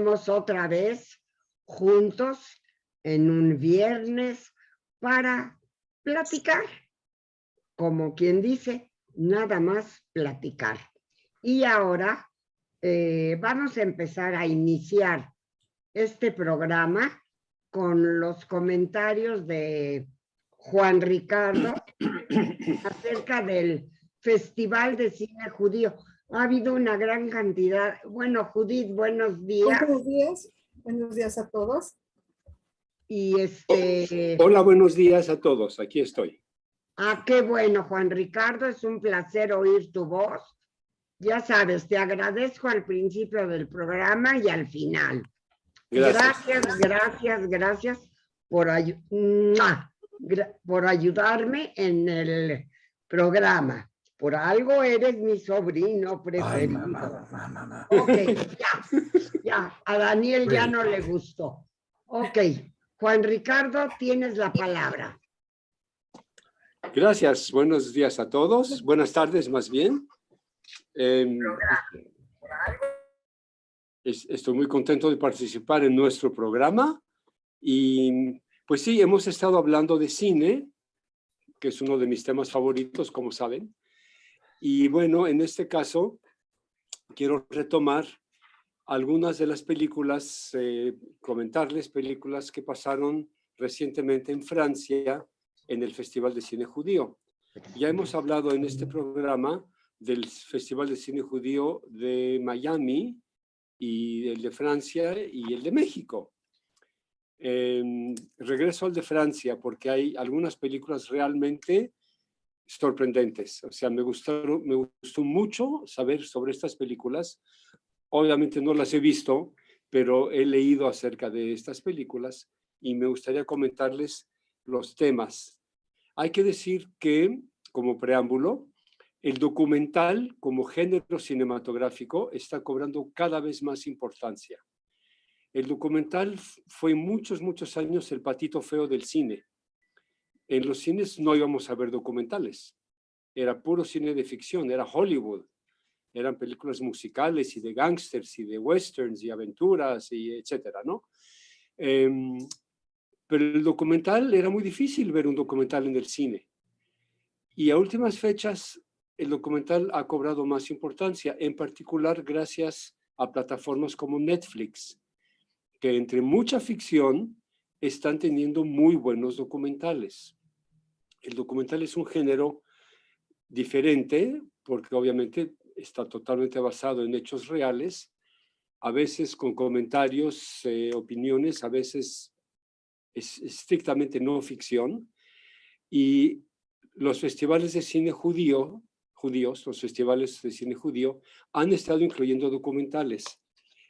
Otra vez juntos en un viernes para platicar, como quien dice, nada más platicar. Y ahora vamos a empezar a iniciar este programa con los comentarios de Juan Ricardo acerca del Festival de Cine Judío. Ha habido una gran cantidad. Bueno, Judith, buenos días. Buenos días. Buenos días a todos. Y Hola, buenos días a todos. Aquí estoy. Ah, qué bueno, Juan Ricardo. Es un placer oír tu voz. Ya sabes, te agradezco al principio del programa y al final. Gracias por ayudarme en el programa. Por algo eres mi sobrino preferido. Ay, mamá. Ok, ya. A Daniel ya no le gustó. Ok, Juan Ricardo, tienes la palabra. Gracias. Buenos días a todos. Buenas tardes, más bien. Estoy muy contento de participar en nuestro programa. Y pues sí, hemos estado hablando de cine, que es uno de mis temas favoritos, como saben. Y bueno, en este caso, quiero retomar algunas de las películas, comentarles películas que pasaron recientemente en Francia en el Festival de Cine Judío. Ya hemos hablado en este programa del Festival de Cine Judío de Miami y el de Francia y el de México. Regreso al de Francia porque hay algunas películas realmente sorprendentes. O sea, me gustó mucho saber sobre estas películas. Obviamente no las he visto, pero he leído acerca de estas películas y me gustaría comentarles los temas. Hay que decir que, como preámbulo, el documental como género cinematográfico está cobrando cada vez más importancia. El documental fue muchos años el patito feo del cine. En los cines no íbamos a ver documentales. Era puro cine de ficción, era Hollywood. Eran películas musicales y de gángsters y de westerns y aventuras y etcétera, ¿no? Pero el documental, era muy difícil ver un documental en el cine. Y a últimas fechas, el documental ha cobrado más importancia, en particular gracias a plataformas como Netflix, que entre mucha ficción están teniendo muy buenos documentales. El documental es un género diferente, porque obviamente está totalmente basado en hechos reales, a veces con comentarios, opiniones, a veces es estrictamente no ficción. Y los festivales de cine judíos, los festivales de cine judío, han estado incluyendo documentales.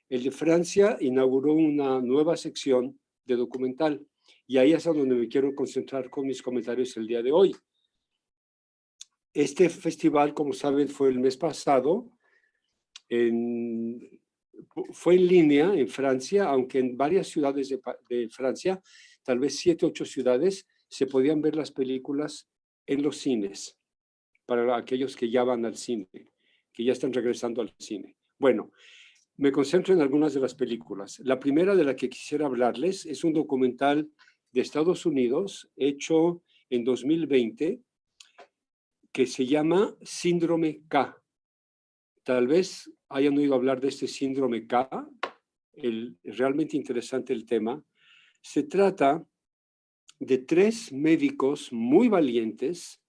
El de Francia inauguró una nueva sección de documental, y ahí es a donde me quiero concentrar con mis comentarios el día de hoy. Este festival, como saben, fue el mes pasado, fue en línea en Francia, aunque en varias ciudades de Francia, tal vez 7 u 8 ciudades, se podían ver las películas en los cines, para aquellos que ya van al cine, que ya están regresando al cine. Bueno, me concentro en algunas de las películas. La primera de la que quisiera hablarles es un documental de Estados Unidos, hecho en 2020, que se llama Síndrome K. Tal vez hayan oído hablar de este síndrome K. Es realmente interesante el tema. Se trata de 3 médicos muy valientes.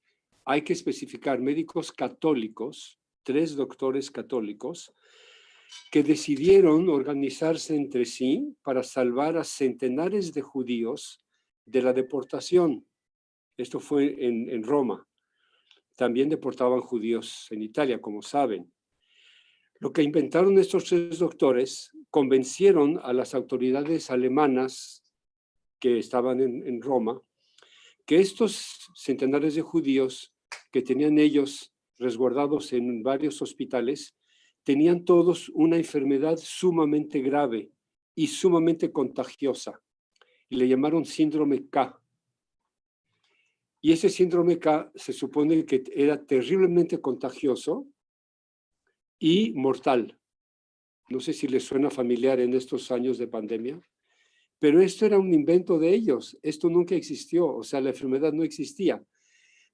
Hay que especificar, médicos católicos, 3 doctores católicos, que decidieron organizarse entre sí para salvar a centenares de judíos de la deportación. Esto fue en Roma. También deportaban judíos en Italia, como saben. Lo que inventaron estos 3 doctores, convencieron a las autoridades alemanas que estaban en Roma, que estos centenares de judíos que tenían ellos resguardados en varios hospitales, tenían todos una enfermedad sumamente grave y sumamente contagiosa, y le llamaron síndrome K. Y ese síndrome K se supone que era terriblemente contagioso y mortal. No sé si les suena familiar en estos años de pandemia, pero esto era un invento de ellos. Esto nunca existió, o sea, la enfermedad no existía.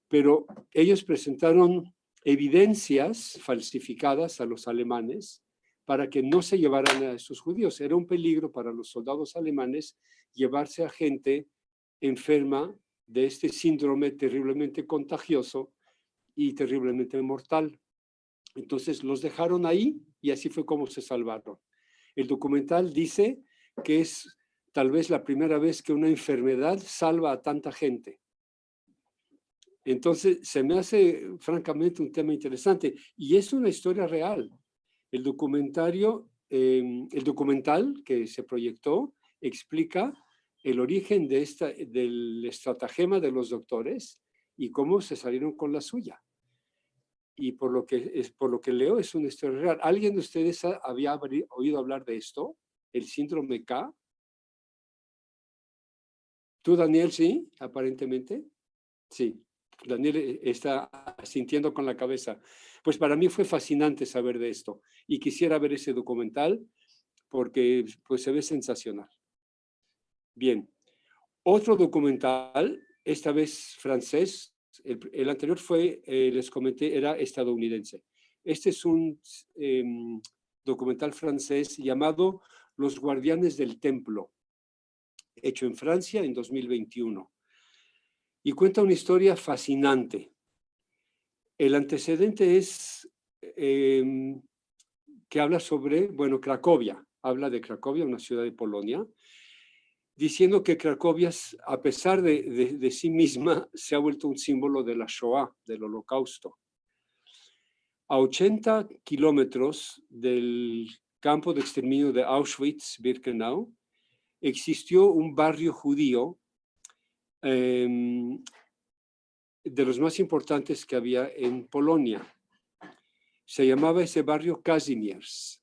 Pero ellos presentaron evidencias falsificadas a los alemanes para que no se llevaran a estos judíos. Era un peligro para los soldados alemanes llevarse a gente enferma de este síndrome terriblemente contagioso y terriblemente mortal. Entonces los dejaron ahí y así fue como se salvaron. El documental dice que es tal vez la primera vez que una enfermedad salva a tanta gente. Entonces se me hace francamente un tema interesante y es una historia real. El documental que se proyectó explica el origen del estratagema de los doctores y cómo se salieron con la suya. Y por lo que leo es una historia real. ¿Alguien de ustedes había oído hablar de esto? ¿El síndrome K? ¿Tú, Daniel, sí? Aparentemente. Sí. Daniel está sintiendo con la cabeza. Pues para mí fue fascinante saber de esto y quisiera ver ese documental porque pues, se ve sensacional. Bien. Otro documental, esta vez francés, el anterior fue, les comenté, era estadounidense. Este es un documental francés llamado Los Guardianes del Templo, hecho en Francia en 2021. Y cuenta una historia fascinante. El antecedente es que habla sobre, bueno, Cracovia. Habla de Cracovia, una ciudad de Polonia, diciendo que Cracovia, a pesar de sí misma, se ha vuelto un símbolo de la Shoah, del Holocausto. A 80 kilómetros del campo de exterminio de Auschwitz-Birkenau, existió un barrio judío de los más importantes que había en Polonia. Se llamaba ese barrio Kazimierz.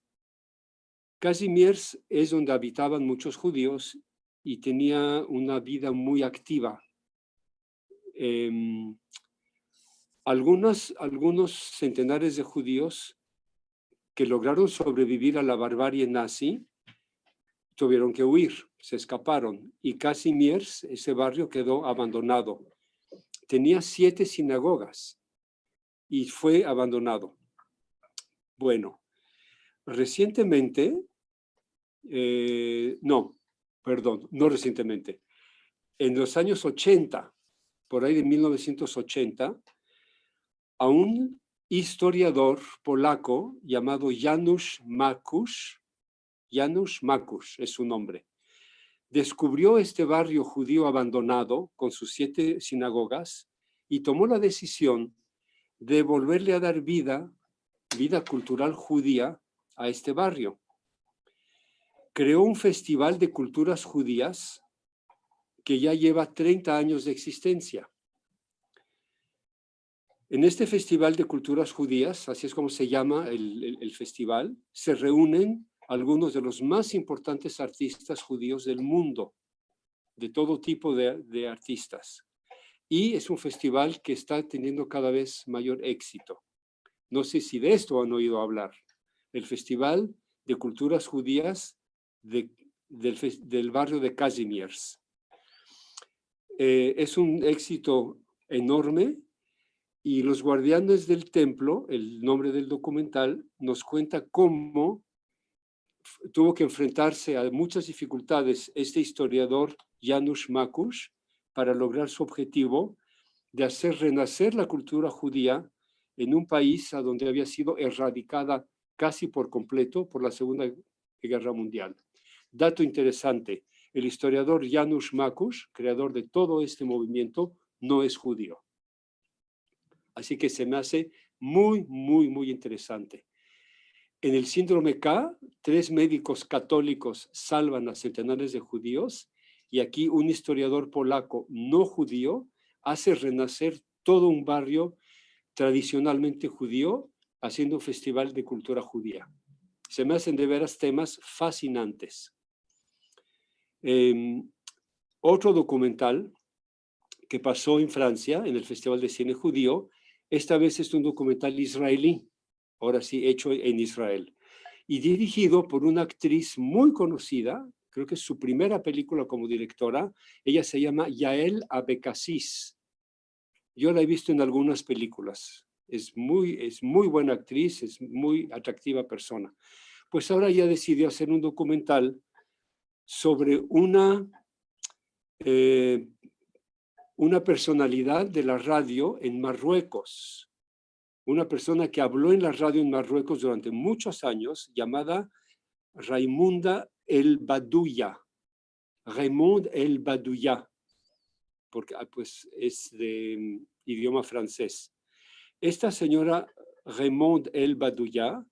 Kazimierz es donde habitaban muchos judíos y tenía una vida muy activa. Algunos centenares de judíos que lograron sobrevivir a la barbarie nazi tuvieron que huir, se escaparon y Kazimierz, ese barrio, quedó abandonado. Tenía 7 sinagogas y fue abandonado. Bueno, recientemente, no recientemente, en los años 80, por ahí de 1980, a un historiador polaco llamado Janusz Makusz es su nombre, descubrió este barrio judío abandonado con sus 7 sinagogas y tomó la decisión de volverle a dar vida cultural judía a este barrio. Creó un festival de culturas judías que ya lleva 30 años de existencia. En este Festival de Culturas Judías, así es como se llama el festival, se reúnen algunos de los más importantes artistas judíos del mundo, de todo tipo de artistas. Y es un festival que está teniendo cada vez mayor éxito. No sé si de esto han oído hablar. El Festival de Culturas Judías del barrio de Kazimierz. Es un éxito enorme. Y Los Guardianes del Templo, el nombre del documental, nos cuenta cómo tuvo que enfrentarse a muchas dificultades este historiador Janusz Makusz para lograr su objetivo de hacer renacer la cultura judía en un país a donde había sido erradicada casi por completo por la Segunda Guerra Mundial. Dato interesante, el historiador Janusz Makusz, creador de todo este movimiento, no es judío. Así que se me hace muy, muy, muy interesante. En el síndrome K, 3 médicos católicos salvan a centenares de judíos y aquí un historiador polaco no judío hace renacer todo un barrio tradicionalmente judío haciendo un festival de cultura judía. Se me hacen de veras temas fascinantes. Otro documental que pasó en Francia, en el Festival de Cine Judío, esta vez es un documental israelí, ahora sí hecho en Israel. y dirigido por una actriz muy conocida, creo que es su primera película como directora. Ella se llama Yael Abekassis. Yo la he visto en algunas películas. Es muy buena actriz, es muy atractiva persona. Pues ahora ya decidió hacer un documental sobre una personalidad de la radio en Marruecos. Una persona que habló en la radio en Marruecos durante muchos años, llamada Raimunda El Badouya. Raymond El Badouya, porque pues es de idioma francés. Esta señora Raymond El Badouya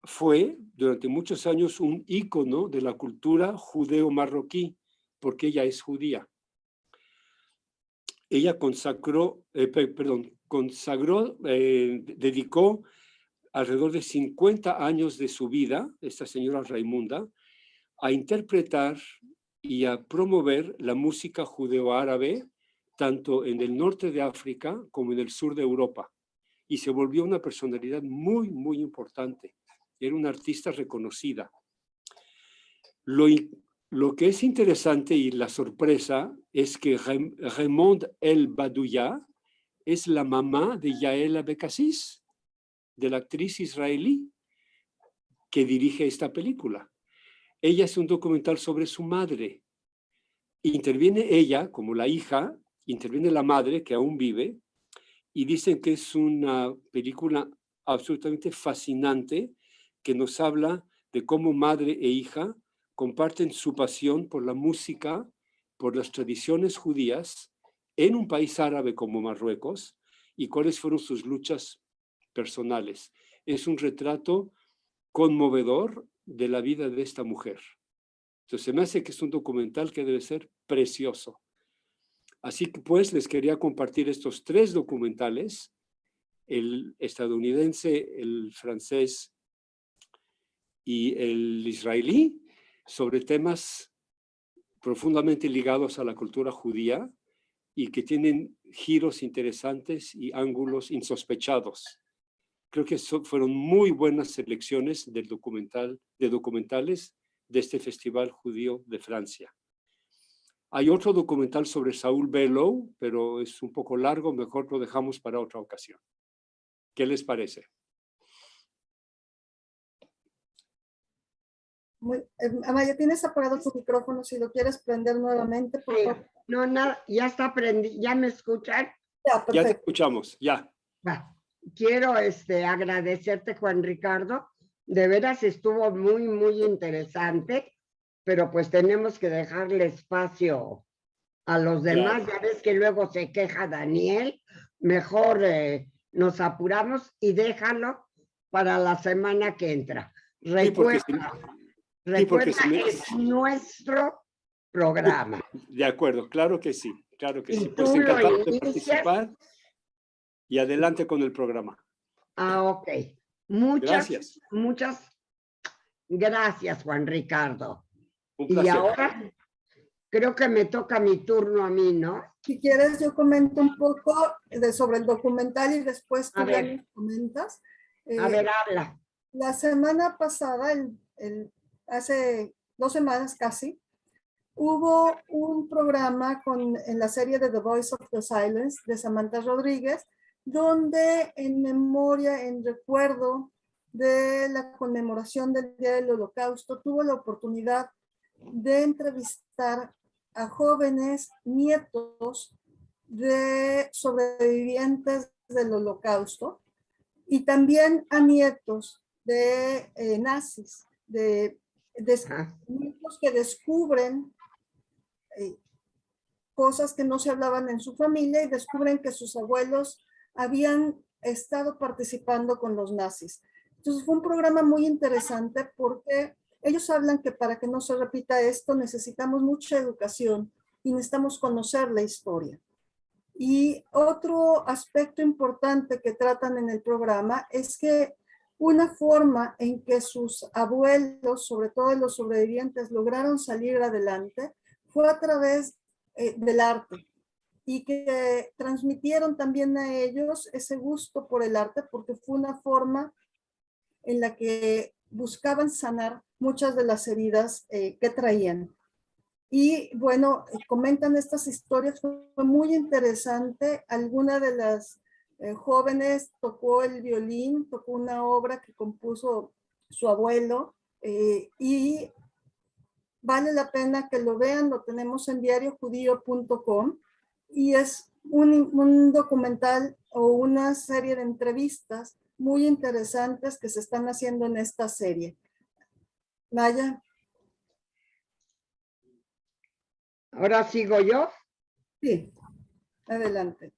fue durante muchos años un ícono de la cultura judeo-marroquí, porque ella es judía. Ella dedicó alrededor de 50 años de su vida, esta señora Raimunda, a interpretar y a promover la música judeo-árabe, tanto en el norte de África como en el sur de Europa. Y se volvió una personalidad muy, muy importante. Era una artista reconocida. Lo que es interesante y la sorpresa es que Raymond El Badouya es la mamá de Yael Abekassis, de la actriz israelí que dirige esta película. Ella es un documental sobre su madre. Interviene ella como la hija, interviene la madre que aún vive, y dicen que es una película absolutamente fascinante que nos habla de cómo madre e hija comparten su pasión por la música, por las tradiciones judías en un país árabe como Marruecos y cuáles fueron sus luchas personales. Es un retrato conmovedor de la vida de esta mujer. Entonces se me hace que es un documental que debe ser precioso. Así que pues les quería compartir estos 3 documentales, el estadounidense, el francés y el israelí, sobre temas profundamente ligados a la cultura judía y que tienen giros interesantes y ángulos insospechados. Creo que fueron muy buenas selecciones de documentales de este Festival Judío de Francia. Hay otro documental sobre Saúl Bellow, pero es un poco largo, mejor lo dejamos para otra ocasión. ¿Qué les parece? Amaya, tienes apagado tu micrófono, si lo quieres prender nuevamente, por favor. No, nada, ya está prendido, ¿ya me escuchan? Ya, perfecto. Ya te escuchamos, ya. Quiero agradecerte, Juan Ricardo. De veras estuvo muy, muy interesante, pero pues tenemos que dejarle espacio a los demás. Claro. Ya ves que luego se queja Daniel. Mejor nos apuramos y déjalo para la semana que entra. Recuerda que es nuestro programa. De acuerdo, claro que sí, claro que sí. Pues encantado de participar y adelante con el programa. Ok. Muchas gracias, Juan Ricardo. Un placer. Y ahora creo que me toca mi turno a mí, ¿no? Si quieres, yo comento un poco sobre el documental y después tú ya me comentas. A ver, habla. La semana pasada, hace 2 semanas casi, hubo un programa en la serie de The Voice of the Silence de Samantha Rodríguez, donde en memoria, en recuerdo de la conmemoración del Día del Holocausto, tuvo la oportunidad de entrevistar a jóvenes nietos de sobrevivientes del Holocausto y también a nietos de nazis, de nietos que descubren cosas que no se hablaban en su familia y descubren que sus abuelos habían estado participando con los nazis. Entonces fue un programa muy interesante porque ellos hablan que para que no se repita esto necesitamos mucha educación y necesitamos conocer la historia. Y otro aspecto importante que tratan en el programa es que una forma en que sus abuelos, sobre todo los sobrevivientes, lograron salir adelante fue a través del arte y que transmitieron también a ellos ese gusto por el arte porque fue una forma en la que buscaban sanar muchas de las heridas que traían. Y bueno, comentan estas historias, fue muy interesante. Alguna de las jóvenes tocó el violín, tocó una obra que compuso su abuelo, y vale la pena que lo vean, lo tenemos en diariojudío.com, y es un documental o una serie de entrevistas muy interesantes que se están haciendo en esta serie. Naya. Ahora sigo yo. Sí, adelante.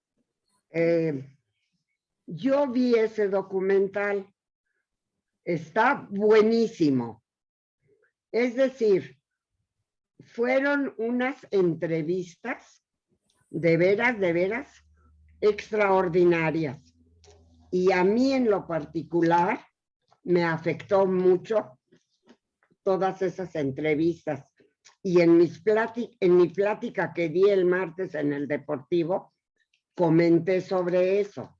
Yo vi ese documental. Está buenísimo. Es decir, fueron unas entrevistas de veras extraordinarias. Y a mí en lo particular me afectó mucho todas esas entrevistas. Y en mi plática que di el martes en el Deportivo, comenté sobre eso.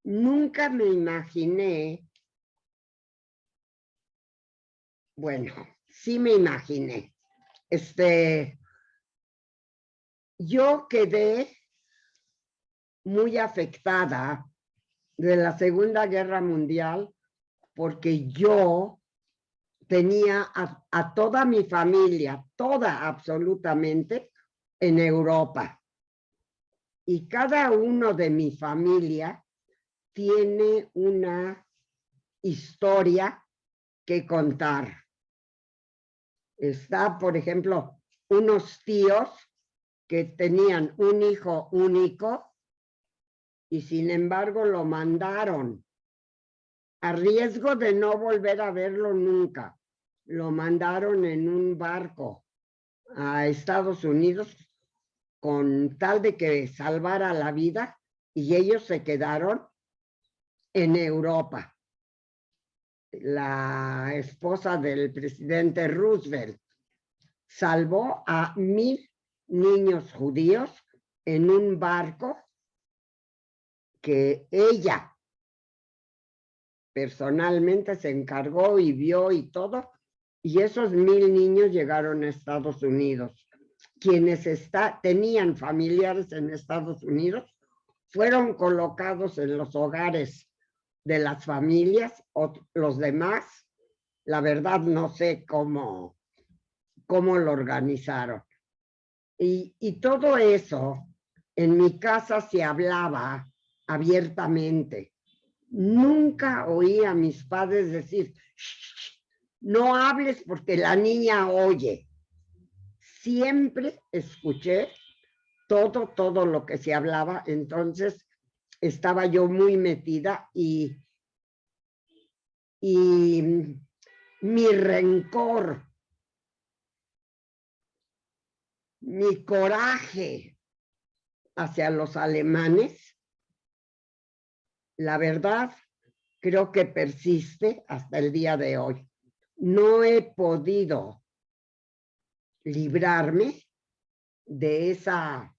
Nunca me imaginé, bueno, sí me imaginé, yo quedé muy afectada de la Segunda Guerra Mundial porque yo tenía a toda mi familia, toda absolutamente, en Europa. Y cada uno de mi familia tiene una historia que contar. Está, por ejemplo, unos tíos que tenían un hijo único y sin embargo lo mandaron a riesgo de no volver a verlo nunca. Lo mandaron en un barco a Estados Unidos con tal de que salvara la vida y ellos se quedaron en Europa. La esposa del presidente Roosevelt salvó a 1000 niños judíos en un barco que ella personalmente se encargó y vio y todo, y esos 1000 niños llegaron a Estados Unidos. Quienes tenían familiares en Estados Unidos fueron colocados en los hogares de las familias, o los demás, la verdad no sé cómo lo organizaron. Y todo eso, en mi casa se hablaba abiertamente. Nunca oí a mis padres decir, no hables porque la niña oye. Siempre escuché todo lo que se hablaba, entonces estaba yo muy metida y mi rencor, mi coraje hacia los alemanes, la verdad, creo que persiste hasta el día de hoy. No he podido librarme de esa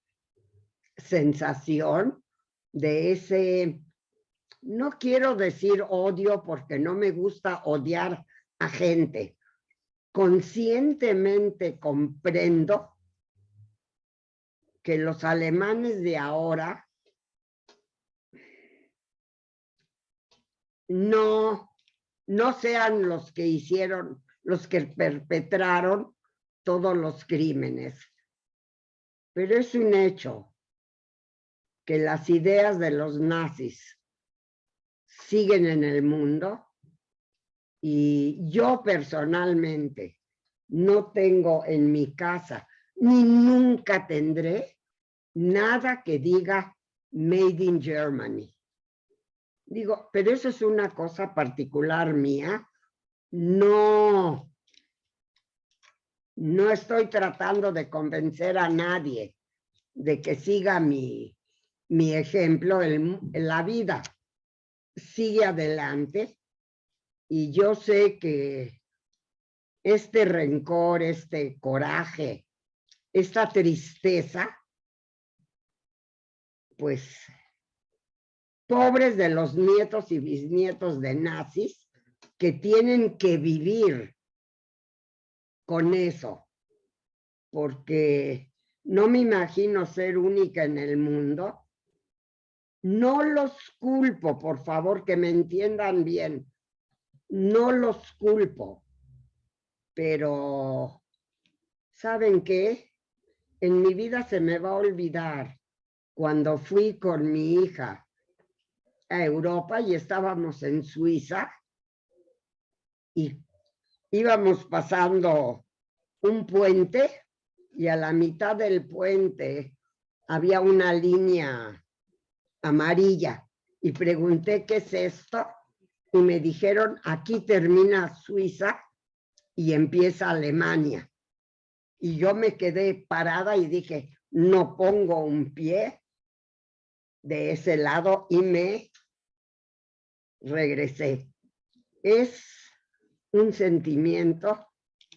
sensación, de ese, no quiero decir odio porque no me gusta odiar a gente. Conscientemente comprendo que los alemanes de ahora no sean los que hicieron, los que perpetraron todos los crímenes. Pero es un hecho que las ideas de los nazis siguen en el mundo y yo personalmente no tengo en mi casa, ni nunca tendré, nada que diga Made in Germany. Digo, pero eso es una cosa particular mía. No estoy tratando de convencer a nadie de que siga mi ejemplo. La vida sigue adelante y yo sé que este rencor, este coraje, esta tristeza, pues pobres de los nietos y bisnietos de nazis que tienen que vivir con eso, porque no me imagino ser única en el mundo. No los culpo, por favor, que me entiendan bien. No los culpo, pero ¿saben qué? En mi vida se me va a olvidar cuando fui con mi hija a Europa y estábamos en Suiza y íbamos pasando un puente y a la mitad del puente había una línea amarilla y pregunté qué es esto y me dijeron aquí termina Suiza y empieza Alemania. Y yo me quedé parada y dije, no pongo un pie de ese lado y me regresé. Es un sentimiento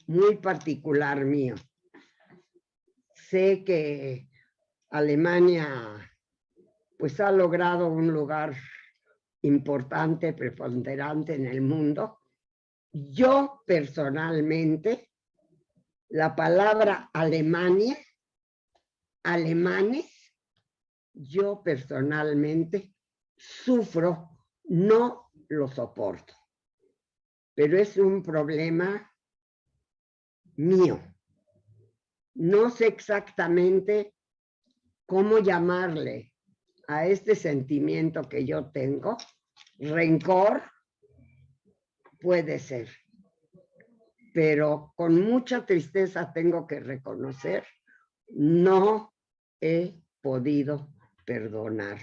muy particular mío. Sé que Alemania pues ha logrado un lugar importante, preponderante en el mundo. Yo personalmente, la palabra Alemania, alemanes, yo personalmente sufro, no lo soporto, pero es un problema mío. No sé exactamente cómo llamarle a este sentimiento que yo tengo. Rencor puede ser, pero con mucha tristeza tengo que reconocer, no he podido perdonar.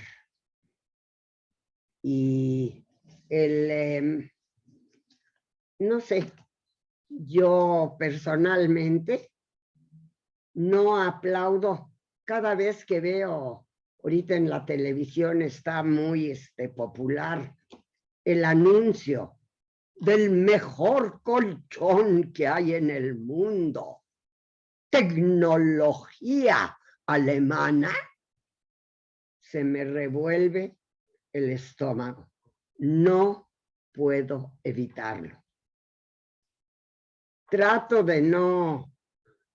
Y no sé, yo personalmente no aplaudo cada vez que veo, ahorita en la televisión está muy popular el anuncio del mejor colchón que hay en el mundo. Tecnología alemana. Se me revuelve el estómago. No puedo evitarlo. Trato de no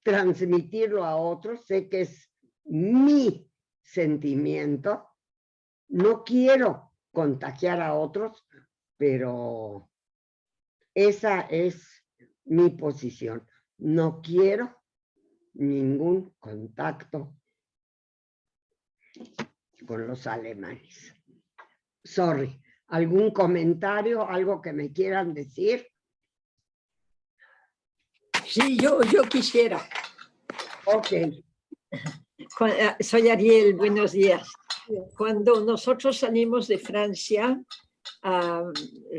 transmitirlo a otros. Sé que es mi sentimiento. No quiero contagiar a otros, pero esa es mi posición. No quiero ningún contacto con los alemanes. Sorry. ¿Algún comentario, algo que me quieran decir? Sí, yo quisiera. Ok. Soy Ariel, buenos días. Cuando nosotros salimos de Francia, a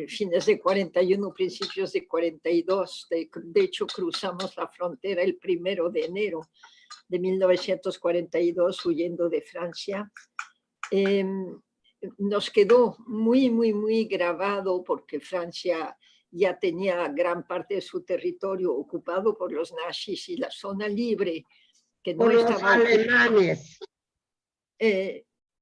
fines de 41, principios de 42, de hecho cruzamos la frontera el 1 de enero de 1942 huyendo de Francia, nos quedó muy grabado porque Francia ya tenía gran parte de su territorio ocupado por los nazis y la zona libre que no por los estaba alemanes.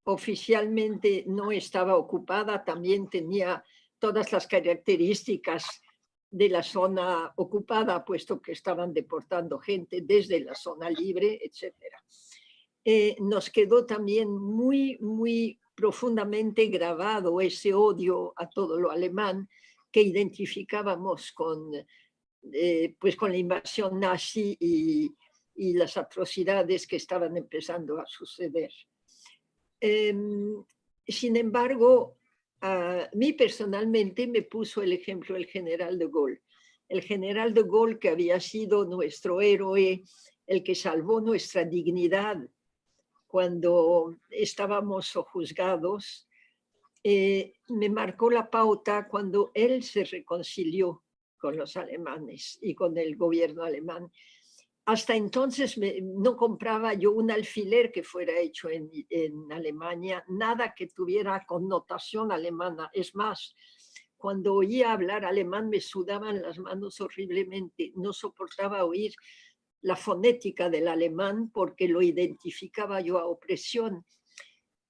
Oficialmente no estaba ocupada, también tenía todas las características de la zona ocupada, puesto que estaban deportando gente desde la zona libre, etc. Nos quedó también muy profundamente grabado ese odio a todo lo alemán que identificábamos con la invasión nazi y las atrocidades que estaban empezando a suceder. Sin embargo, a mí personalmente me puso el ejemplo el general de Gaulle. El general de Gaulle, que había sido nuestro héroe, el que salvó nuestra dignidad cuando estábamos sojuzgados, me marcó la pauta cuando él se reconcilió con los alemanes y con el gobierno alemán. Hasta entonces no compraba yo un alfiler que fuera hecho en Alemania, nada que tuviera connotación alemana. Es más, cuando oía hablar alemán me sudaban las manos horriblemente. No soportaba oír la fonética del alemán porque lo identificaba yo a opresión.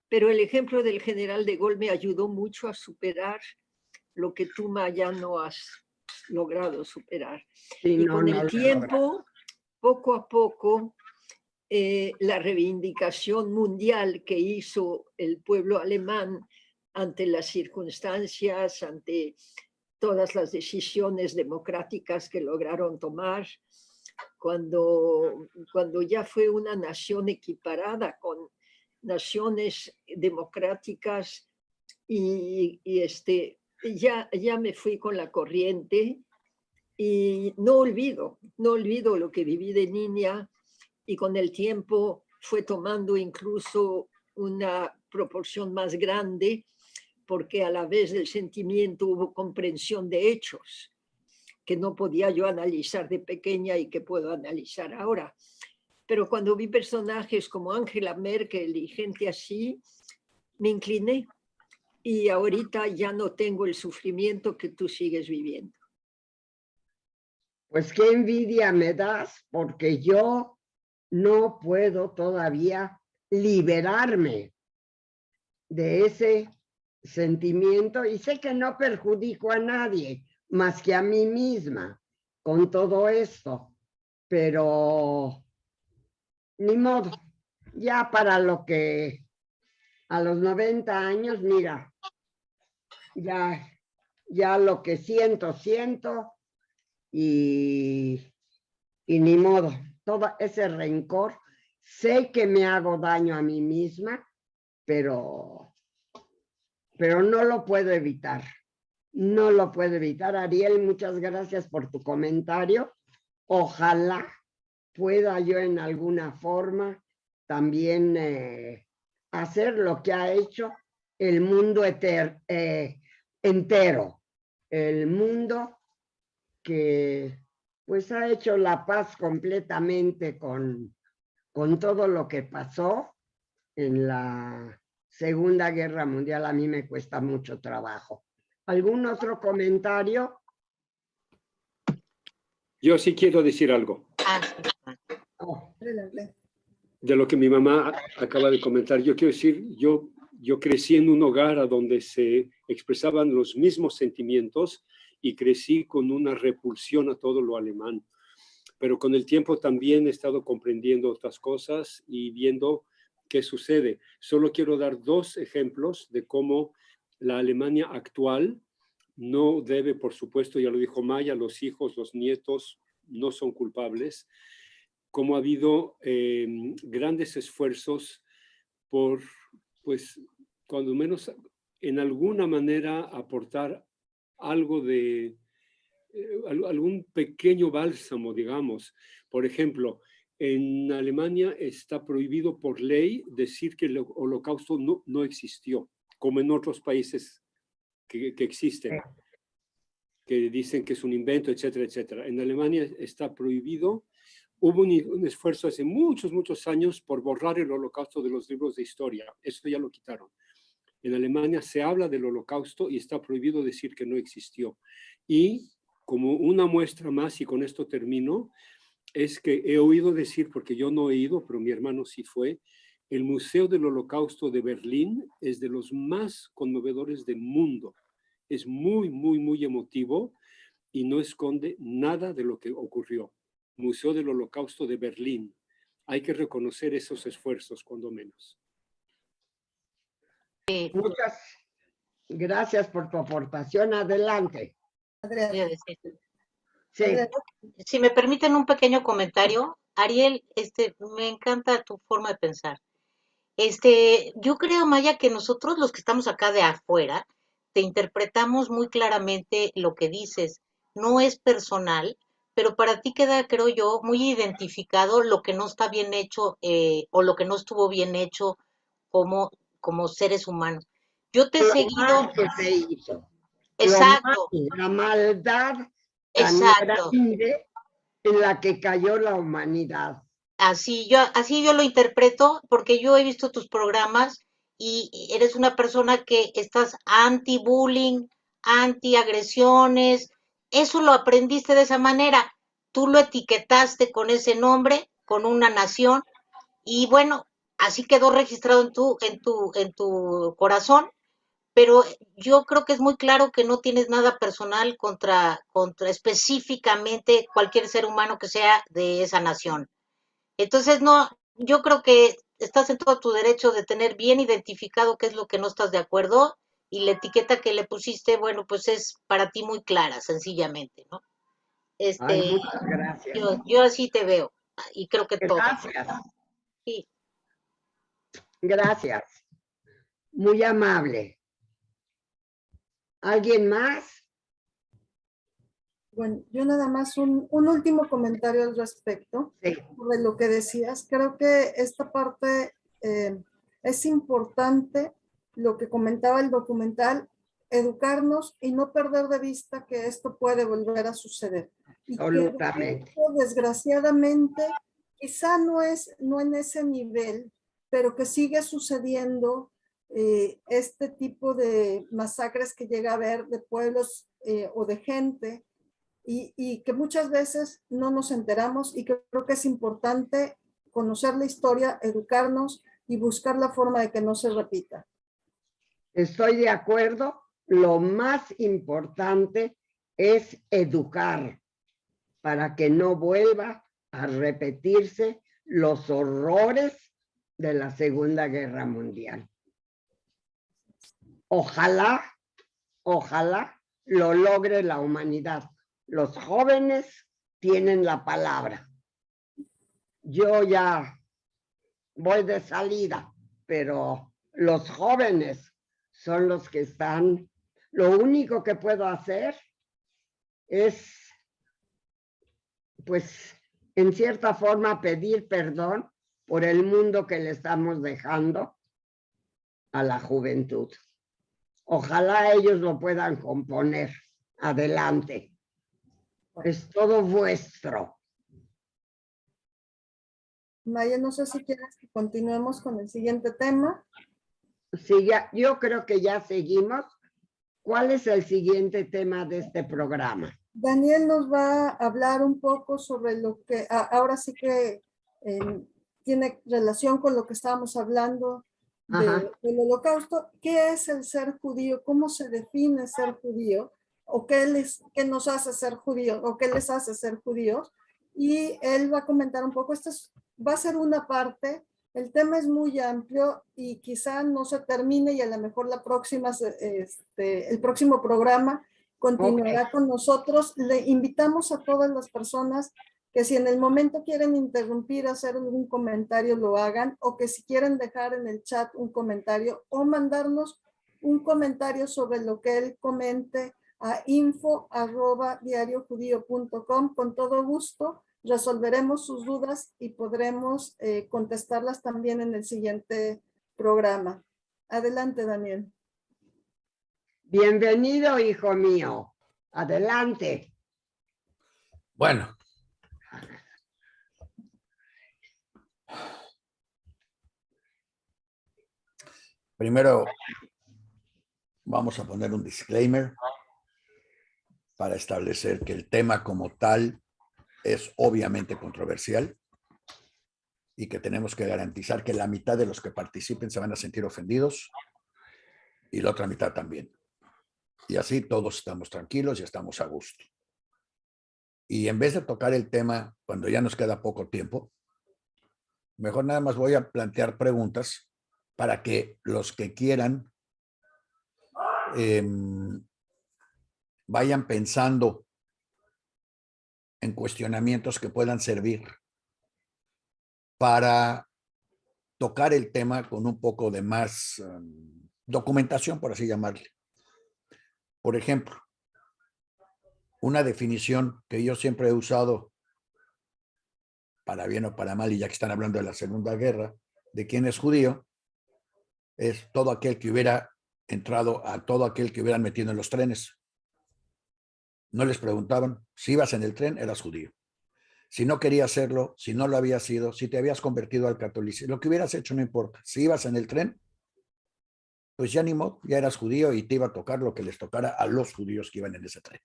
Pero el ejemplo del general de Gaulle me ayudó mucho a superar lo que tú, Maya, no has logrado superar. Sí, Y no, con no el lo tiempo, poco a poco, la reivindicación mundial que hizo el pueblo alemán ante las circunstancias, ante todas las decisiones democráticas que lograron tomar, cuando ya fue una nación equiparada con naciones democráticas y ya me fui con la corriente y no olvido lo que viví de niña, y con el tiempo fue tomando incluso una proporción más grande, porque a la vez del sentimiento hubo comprensión de hechos que no podía yo analizar de pequeña y que puedo analizar ahora. Pero cuando vi personajes como Angela Merkel y gente así, me incliné, y ahorita ya no tengo el sufrimiento que tú sigues viviendo. Pues qué envidia me das, porque yo no puedo todavía liberarme de ese sentimiento y sé que no perjudico a nadie más que a mí misma con todo esto, pero ni modo, ya para lo que a los 90 años, mira, ya lo que siento y ni modo, todo ese rencor, sé que me hago daño a mí misma, pero no lo puedo evitar. No lo puedo evitar. Ariel, muchas gracias por tu comentario. Ojalá pueda yo en alguna forma también hacer lo que ha hecho el mundo entero. El mundo que pues ha hecho la paz completamente con todo lo que pasó en la Segunda Guerra Mundial. A mí me cuesta mucho trabajo. ¿Algún otro comentario? Yo sí quiero decir algo. Oh. De lo que mi mamá acaba de comentar. Yo quiero decir, yo crecí en un hogar a donde se expresaban los mismos sentimientos y crecí con una repulsión a todo lo alemán. Pero con el tiempo también he estado comprendiendo otras cosas y viendo qué sucede. Solo quiero dar 2 ejemplos de cómo la Alemania actual no debe, por supuesto, ya lo dijo Maya, los hijos, los nietos no son culpables, cómo ha habido grandes esfuerzos por, pues, cuando menos en alguna manera aportar algo de, algún pequeño bálsamo, digamos. Por ejemplo, en Alemania está prohibido por ley decir que el holocausto no existió, como en otros países que existen, que dicen que es un invento, etcétera, etcétera. En Alemania está prohibido. Hubo un esfuerzo hace muchos años por borrar el holocausto de los libros de historia. Eso ya lo quitaron. En Alemania se habla del holocausto y está prohibido decir que no existió. Y como una muestra más, y con esto termino, es que he oído decir, porque yo no he ido, pero mi hermano sí fue, el Museo del Holocausto de Berlín es de los más conmovedores del mundo. Es muy emotivo y no esconde nada de lo que ocurrió. Museo del Holocausto de Berlín. Hay que reconocer esos esfuerzos, cuando menos. Muchas gracias por tu aportación. Adelante. Adriana. Sí. Si me permiten un pequeño comentario, Ariel, me encanta tu forma de pensar. Yo creo, Maya, que nosotros los que estamos acá de afuera, te interpretamos muy claramente lo que dices. No es personal, pero para ti queda, creo yo, muy identificado lo que no está bien hecho o lo que no estuvo bien hecho como seres humanos. Yo te he seguido. Que se hizo. Exacto. La maldad tan Exacto. grande en la que cayó la humanidad. Así yo lo interpreto, porque yo he visto tus programas y eres una persona que estás anti-bullying, anti-agresiones. Eso lo aprendiste de esa manera. Tú lo etiquetaste con ese nombre, con una nación, y bueno, así quedó registrado en tu corazón. pero yo creo que es muy claro que no tienes nada personal contra específicamente cualquier ser humano que sea de esa nación. Entonces, no, yo creo que estás en todo tu derecho de tener bien identificado qué es lo que no estás de acuerdo y la etiqueta que le pusiste, bueno, pues es para ti muy clara, sencillamente, ¿no? Ay, Este, muchas gracias. yo así te veo y creo que todo. Gracias, Sí. gracias. Muy amable. ¿Alguien más? Bueno, yo nada más un último comentario al respecto Sí. de lo que decías. Creo que esta parte es importante, lo que comentaba el documental, educarnos y no perder de vista que esto puede volver a suceder. Y que Absolutamente. desgraciadamente, quizá no en ese nivel, pero que sigue sucediendo este tipo de masacres que llega a haber de pueblos o de gente y que muchas veces no nos enteramos y que creo que es importante conocer la historia, educarnos y buscar la forma de que no se repita. Estoy de acuerdo. Lo más importante es educar para que no vuelva a repetirse los horrores de la Segunda Guerra Mundial. Ojalá, ojalá lo logre la humanidad. Los jóvenes tienen la palabra. Yo ya voy de salida, pero los jóvenes son los que están. Lo único que puedo hacer es, pues, en cierta forma, pedir perdón por el mundo que le estamos dejando a la juventud. Ojalá ellos lo puedan componer. Adelante. Es todo vuestro. Maya, no sé si quieres que continuemos con el siguiente tema. Sí, ya, yo creo que ya seguimos. ¿Cuál es el siguiente tema de este programa? Daniel nos va a hablar un poco sobre lo que ahora sí que tiene relación con lo que estábamos hablando del Holocausto. ¿Qué es el ser judío? ¿Cómo se define ser judío? ¿O qué nos hace ser judíos? ¿O qué les hace ser judíos? Y él va a comentar un poco. Va a ser una parte. El tema es muy amplio y quizá no se termine y a lo mejor el próximo programa continuará con nosotros. Le invitamos a todas las personas que si en el momento quieren interrumpir, hacer algún comentario, lo hagan, o que si quieren dejar en el chat un comentario o mandarnos un comentario sobre lo que él comente a info@diariojudío.com. Con todo gusto resolveremos sus dudas y podremos contestarlas también en el siguiente programa. Adelante, Daniel. Bienvenido, hijo mío. Adelante. Bueno. Primero, vamos a poner un disclaimer para establecer que el tema como tal es obviamente controversial y que tenemos que garantizar que la mitad de los que participen se van a sentir ofendidos y la otra mitad también. Y así todos estamos tranquilos y estamos a gusto. Y en vez de tocar el tema cuando ya nos queda poco tiempo, mejor nada más voy a plantear preguntas para que los que quieran vayan pensando en cuestionamientos que puedan servir para tocar el tema con un poco de más documentación, por así llamarle. Por ejemplo, una definición que yo siempre he usado, para bien o para mal, y ya que están hablando de la Segunda Guerra, de quién es judío, es todo aquel que hubiera entrado, a todo aquel que hubieran metido en los trenes. No les preguntaban, si ibas en el tren, eras judío. Si no querías hacerlo, si no lo habías sido, si te habías convertido al catolicismo, lo que hubieras hecho no importa. Si ibas en el tren, pues ya ni modo, ya eras judío y te iba a tocar lo que les tocara a los judíos que iban en ese tren.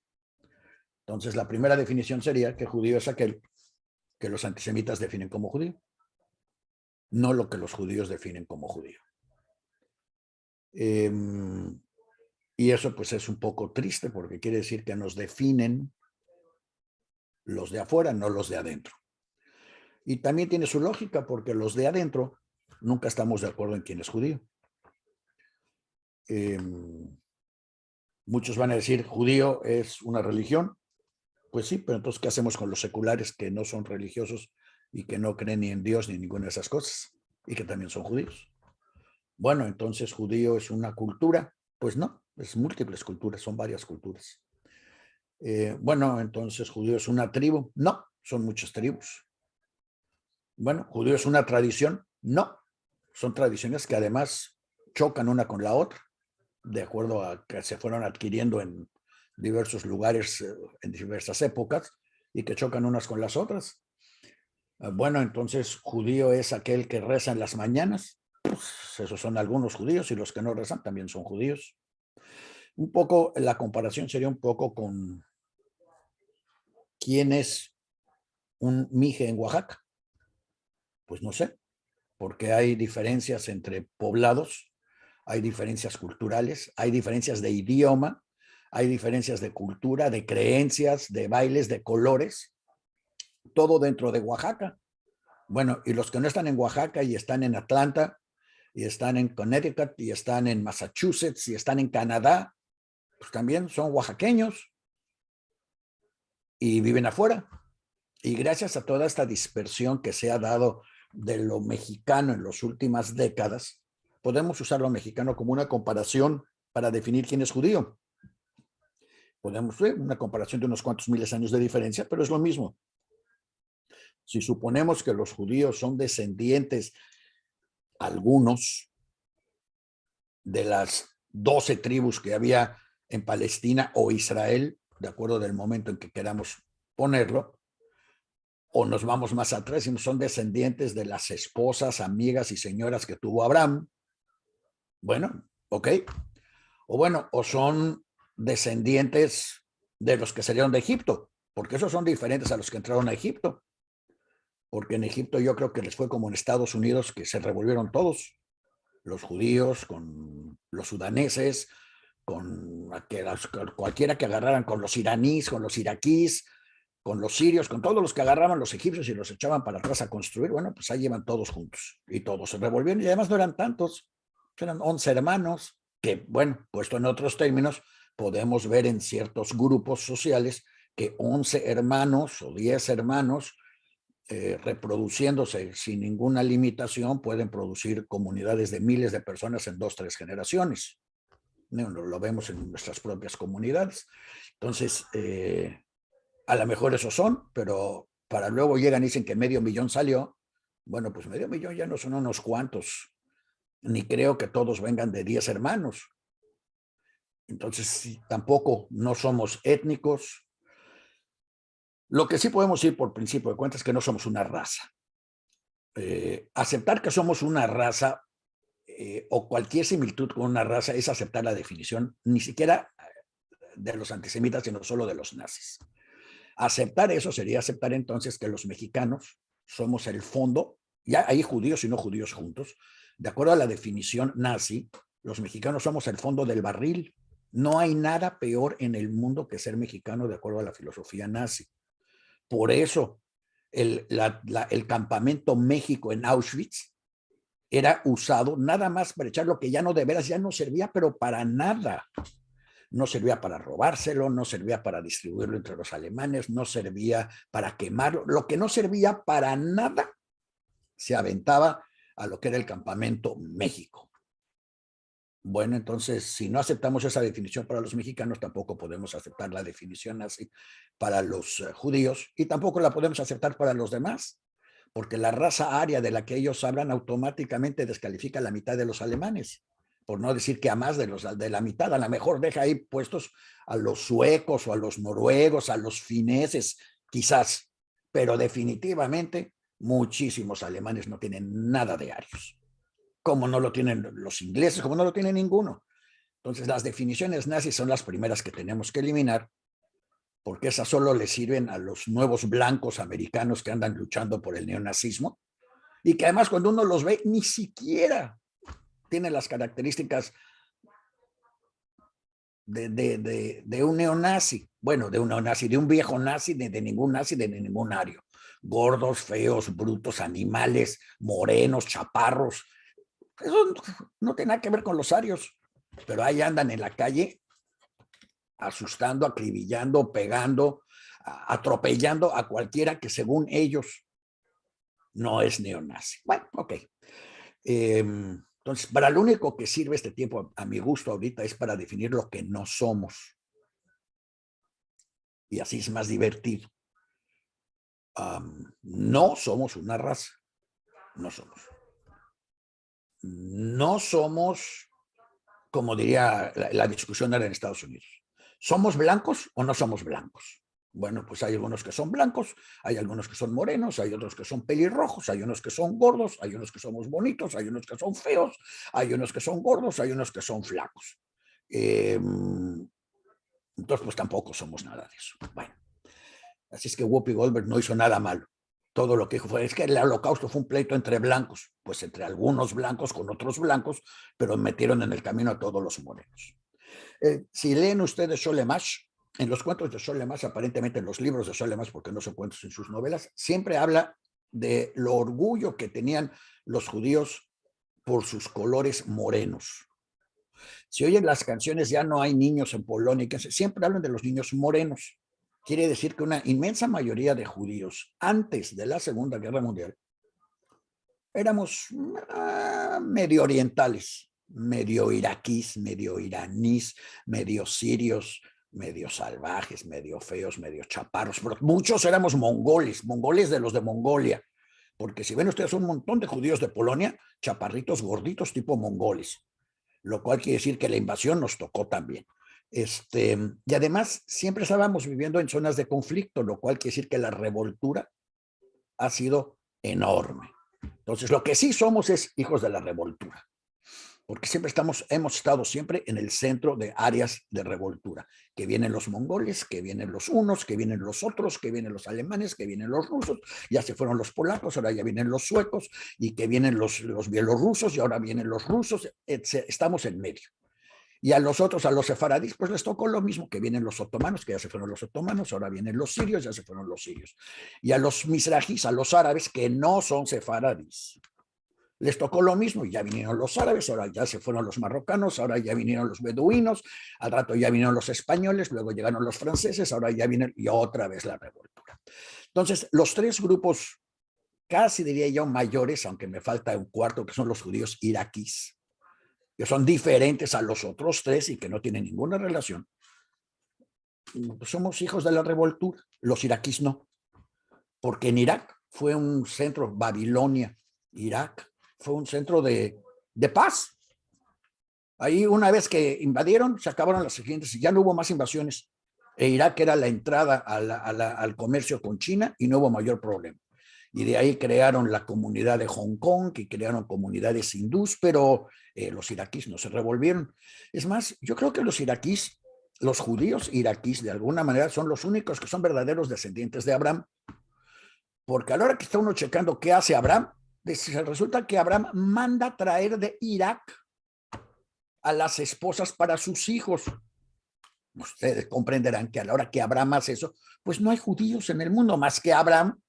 Entonces, la primera definición sería que judío es aquel que los antisemitas definen como judío, no lo que los judíos definen como judío. Y eso pues es un poco triste porque quiere decir que nos definen los de afuera, no los de adentro. Y también tiene su lógica porque los de adentro nunca estamos de acuerdo en quién es judío. Muchos van a decir, judío es una religión. Pues sí, pero entonces, ¿qué hacemos con los seculares que no son religiosos y que no creen ni en Dios ni en ninguna de esas cosas? Y que también son judíos. Bueno, entonces, ¿judío es una cultura? Pues no, es múltiples culturas, son varias culturas. Bueno, entonces, ¿judío es una tribu? No, son muchas tribus. Bueno, ¿judío es una tradición? No, son tradiciones que además chocan una con la otra, de acuerdo a que se fueron adquiriendo en diversos lugares, en diversas épocas, y que chocan unas con las otras. Bueno, entonces, ¿judío es aquel que reza en las mañanas? Pues esos son algunos judíos, y los que no rezan también son judíos. Un poco, la comparación sería un poco con quién es un mije en Oaxaca. Pues no sé, porque hay diferencias entre poblados, hay diferencias culturales, hay diferencias de idioma, hay diferencias de cultura, de creencias, de bailes, de colores, todo dentro de Oaxaca. Bueno, y los que no están en Oaxaca y están en Atlanta, y están en Connecticut, y están en Massachusetts, y están en Canadá, pues también son oaxaqueños y viven afuera. Y gracias a toda esta dispersión que se ha dado de lo mexicano en las últimas décadas, podemos usar lo mexicano como una comparación para definir quién es judío. Podemos ver una comparación de unos cuantos miles de años de diferencia, pero es lo mismo. Si suponemos que los judíos son descendientes, algunos, de las 12 tribus que había en Palestina o Israel, de acuerdo del momento en que queramos ponerlo, o nos vamos más atrás y son descendientes de las esposas, amigas y señoras que tuvo Abraham. Bueno, ok. O bueno, o son descendientes de los que salieron de Egipto, porque esos son diferentes a los que entraron a Egipto. Porque en Egipto yo creo que les fue como en Estados Unidos, que se revolvieron todos, los judíos con los sudaneses, con cualquiera que agarraran, con los iraníes, con los iraquíes, con los sirios, con todos los que agarraban los egipcios y los echaban para atrás a construir. Bueno, pues ahí iban todos juntos y todos se revolvieron y además no eran tantos, eran 11 hermanos que, bueno, puesto en otros términos, podemos ver en ciertos grupos sociales que 11 hermanos o 10 hermanos reproduciéndose sin ninguna limitación pueden producir comunidades de miles de personas en 2 o 3 generaciones. Lo vemos en nuestras propias comunidades. Entonces, a lo mejor esos son, pero para luego llegan y dicen que 500,000 salió. Bueno, pues 500,000 ya no son unos cuantos, ni creo que todos vengan de 10 hermanos. Entonces, tampoco no somos étnicos. Lo que sí podemos ir por principio de cuentas es que no somos una raza. Aceptar que somos una raza o cualquier similitud con una raza es aceptar la definición, ni siquiera de los antisemitas, sino solo de los nazis. Aceptar eso sería aceptar entonces que los mexicanos somos el fondo, ya hay judíos y no judíos juntos, de acuerdo a la definición nazi, los mexicanos somos el fondo del barril. No hay nada peor en el mundo que ser mexicano de acuerdo a la filosofía nazi. Por eso el campamento México en Auschwitz era usado nada más para echar lo que ya no de veras ya no servía, pero para nada. No servía para robárselo, no servía para distribuirlo entre los alemanes, no servía para quemarlo. Lo que no servía para nada se aventaba a lo que era el campamento México. Bueno, entonces, si no aceptamos esa definición para los mexicanos, tampoco podemos aceptar la definición así para los judíos y tampoco la podemos aceptar para los demás, porque la raza aria de la que ellos hablan automáticamente descalifica a la mitad de los alemanes, por no decir que a más de la mitad. A lo mejor deja ahí puestos a los suecos o a los noruegos, a los fineses, quizás, pero definitivamente muchísimos alemanes no tienen nada de arios, como no lo tienen los ingleses, como no lo tiene ninguno. Entonces, las definiciones nazis son las primeras que tenemos que eliminar, porque esas solo le sirven a los nuevos blancos americanos que andan luchando por el neonazismo, y que además cuando uno los ve, ni siquiera tienen las características de un neonazi. Bueno, de un neonazi, de un viejo nazi, de ningún nazi, de ningún ario. Gordos, feos, brutos, animales, morenos, chaparros. Eso no tiene nada que ver con los arios, pero ahí andan en la calle asustando, acribillando, pegando, atropellando a cualquiera que según ellos no es neonazi. Bueno, ok. Entonces, para lo único que sirve este tiempo, a mi gusto ahorita, es para definir lo que no somos. Y así es más divertido. No somos una raza. No somos. No somos, como diría la discusión era en Estados Unidos. ¿Somos blancos o no somos blancos? Bueno, pues hay algunos que son blancos, hay algunos que son morenos, hay otros que son pelirrojos, hay unos que son gordos, hay unos que somos bonitos, hay unos que son feos, hay unos que son gordos, hay unos que son flacos. Entonces, pues tampoco somos nada de eso. Bueno, así es que Whoopi Goldberg no hizo nada malo. Todo lo que dijo fue, es que el holocausto fue un pleito entre blancos, pues entre algunos blancos con otros blancos, pero metieron en el camino a todos los morenos. Si leen ustedes Solemash, en los cuentos de Solemash, aparentemente en los libros de Solemash, porque no son cuentos en sus novelas, siempre habla de lo orgullo que tenían los judíos por sus colores morenos. Si oyen las canciones, ya no hay niños en Polonia, siempre hablan de los niños morenos. Quiere decir que una inmensa mayoría de judíos antes de la Segunda Guerra Mundial éramos medio orientales, medio iraquíes, medio iraníes, medio sirios, medio salvajes, medio feos, medio chaparros, pero muchos éramos mongoles de los de Mongolia, porque si ven ustedes un montón de judíos de Polonia, chaparritos, gorditos, tipo mongoles, lo cual quiere decir que la invasión nos tocó también. Y además siempre estábamos viviendo en zonas de conflicto, lo cual quiere decir que la revoltura ha sido enorme. Entonces, lo que sí somos es hijos de la revoltura, porque siempre hemos estado siempre en el centro de áreas de revoltura, que vienen los mongoles, que vienen los unos, que vienen los otros, que vienen los alemanes, que vienen los rusos, ya se fueron los polacos, ahora ya vienen los suecos, y que vienen los bielorrusos, y ahora vienen los rusos, estamos en medio. Y a los otros, a los sefaradís, pues les tocó lo mismo, que vienen los otomanos, que ya se fueron los otomanos, ahora vienen los sirios, ya se fueron los sirios. Y a los misrajís, a los árabes, que no son sefaradís, les tocó lo mismo, y ya vinieron los árabes, ahora ya se fueron los marrocanos, ahora ya vinieron los beduinos, al rato ya vinieron los españoles, luego llegaron los franceses, ahora ya vienen, y otra vez la revoltura. Entonces, los tres grupos, casi diría yo mayores, aunque me falta un cuarto, que son los judíos iraquíes, que son diferentes a los otros tres y que no tienen ninguna relación. Somos hijos de la revoltura, los iraquíes no, porque en Irak fue un centro, Babilonia, Irak, fue un centro de paz. Ahí una vez que invadieron, se acabaron las siguientes, y ya no hubo más invasiones. Irak era la entrada al comercio con China y no hubo mayor problema. Y de ahí crearon la comunidad de Hong Kong, y crearon comunidades hindús, pero los iraquíes no se revolvieron. Es más, yo creo que los iraquíes, los judíos iraquíes, de alguna manera son los únicos que son verdaderos descendientes de Abraham, porque a la hora que está uno checando qué hace Abraham, resulta que Abraham manda traer de Irak a las esposas para sus hijos. Ustedes comprenderán que a la hora que Abraham hace eso, pues no hay judíos en el mundo más que Abraham,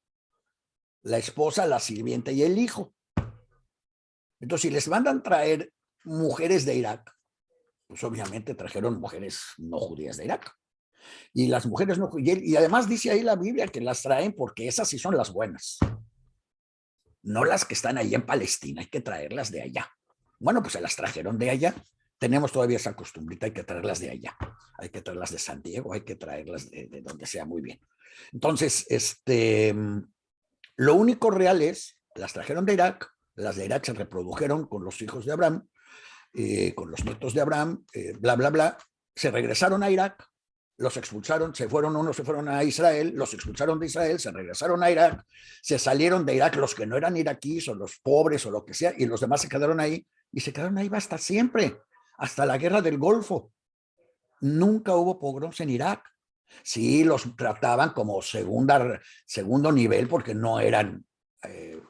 la esposa, la sirvienta y el hijo. Entonces, si les mandan traer mujeres de Irak, pues obviamente trajeron mujeres no judías de Irak. Y las mujeres no judías, y además dice ahí la Biblia que las traen porque esas sí son las buenas. No las que están ahí en Palestina, hay que traerlas de allá. Bueno, pues se las trajeron de allá. Tenemos todavía esa costumbrita, hay que traerlas de allá. Hay que traerlas de San Diego, hay que traerlas de donde sea, muy bien. Entonces, lo único real es, las trajeron de Irak, las de Irak se reprodujeron con los hijos de Abraham, con los nietos de Abraham, bla, bla, bla, se regresaron a Irak, los expulsaron, unos se fueron a Israel, los expulsaron de Israel, se regresaron a Irak, se salieron de Irak los que no eran iraquíes o los pobres o lo que sea, y los demás se quedaron ahí, y se quedaron ahí hasta siempre, hasta la guerra del Golfo. Nunca hubo pogroms en Irak. Sí, los trataban como segundo nivel porque no eran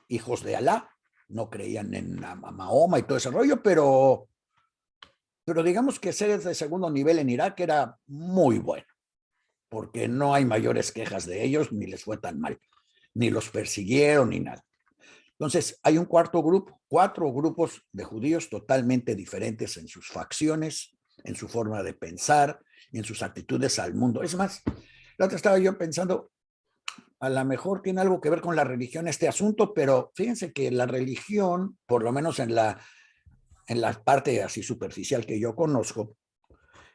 hijos de Alá, no creían en Mahoma y todo ese rollo, pero Pero digamos que ser de segundo nivel en Irak era muy bueno, porque no hay mayores quejas de ellos, ni les fue tan mal, ni los persiguieron, ni nada. Entonces, hay un cuarto grupo, 4 grupos de judíos totalmente diferentes en sus facciones, en su forma de pensar, en sus actitudes al mundo. Es más, la otra estaba yo pensando, a lo mejor tiene algo que ver con la religión este asunto, pero fíjense que la religión, por lo menos en la parte así superficial que yo conozco,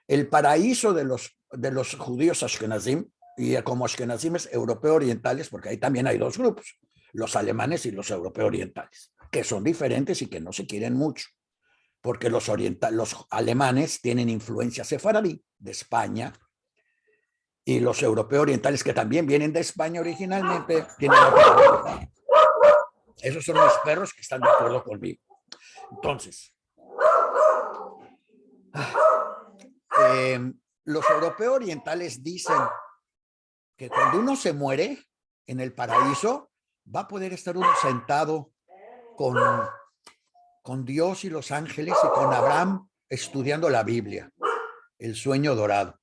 el paraíso de los judíos ashkenazim, y como ashkenazimes europeo orientales, porque ahí también hay 2 grupos, los alemanes y los europeo orientales, que son diferentes y que no se quieren mucho, porque los alemanes tienen influencia sefaradí de España, y los europeos orientales, que también vienen de España originalmente, tienen otra. Esos son los perros que están de acuerdo conmigo. Entonces, los europeos orientales dicen que cuando uno se muere en el paraíso, va a poder estar uno sentado con Dios y los ángeles y con Abraham estudiando la Biblia, el sueño dorado.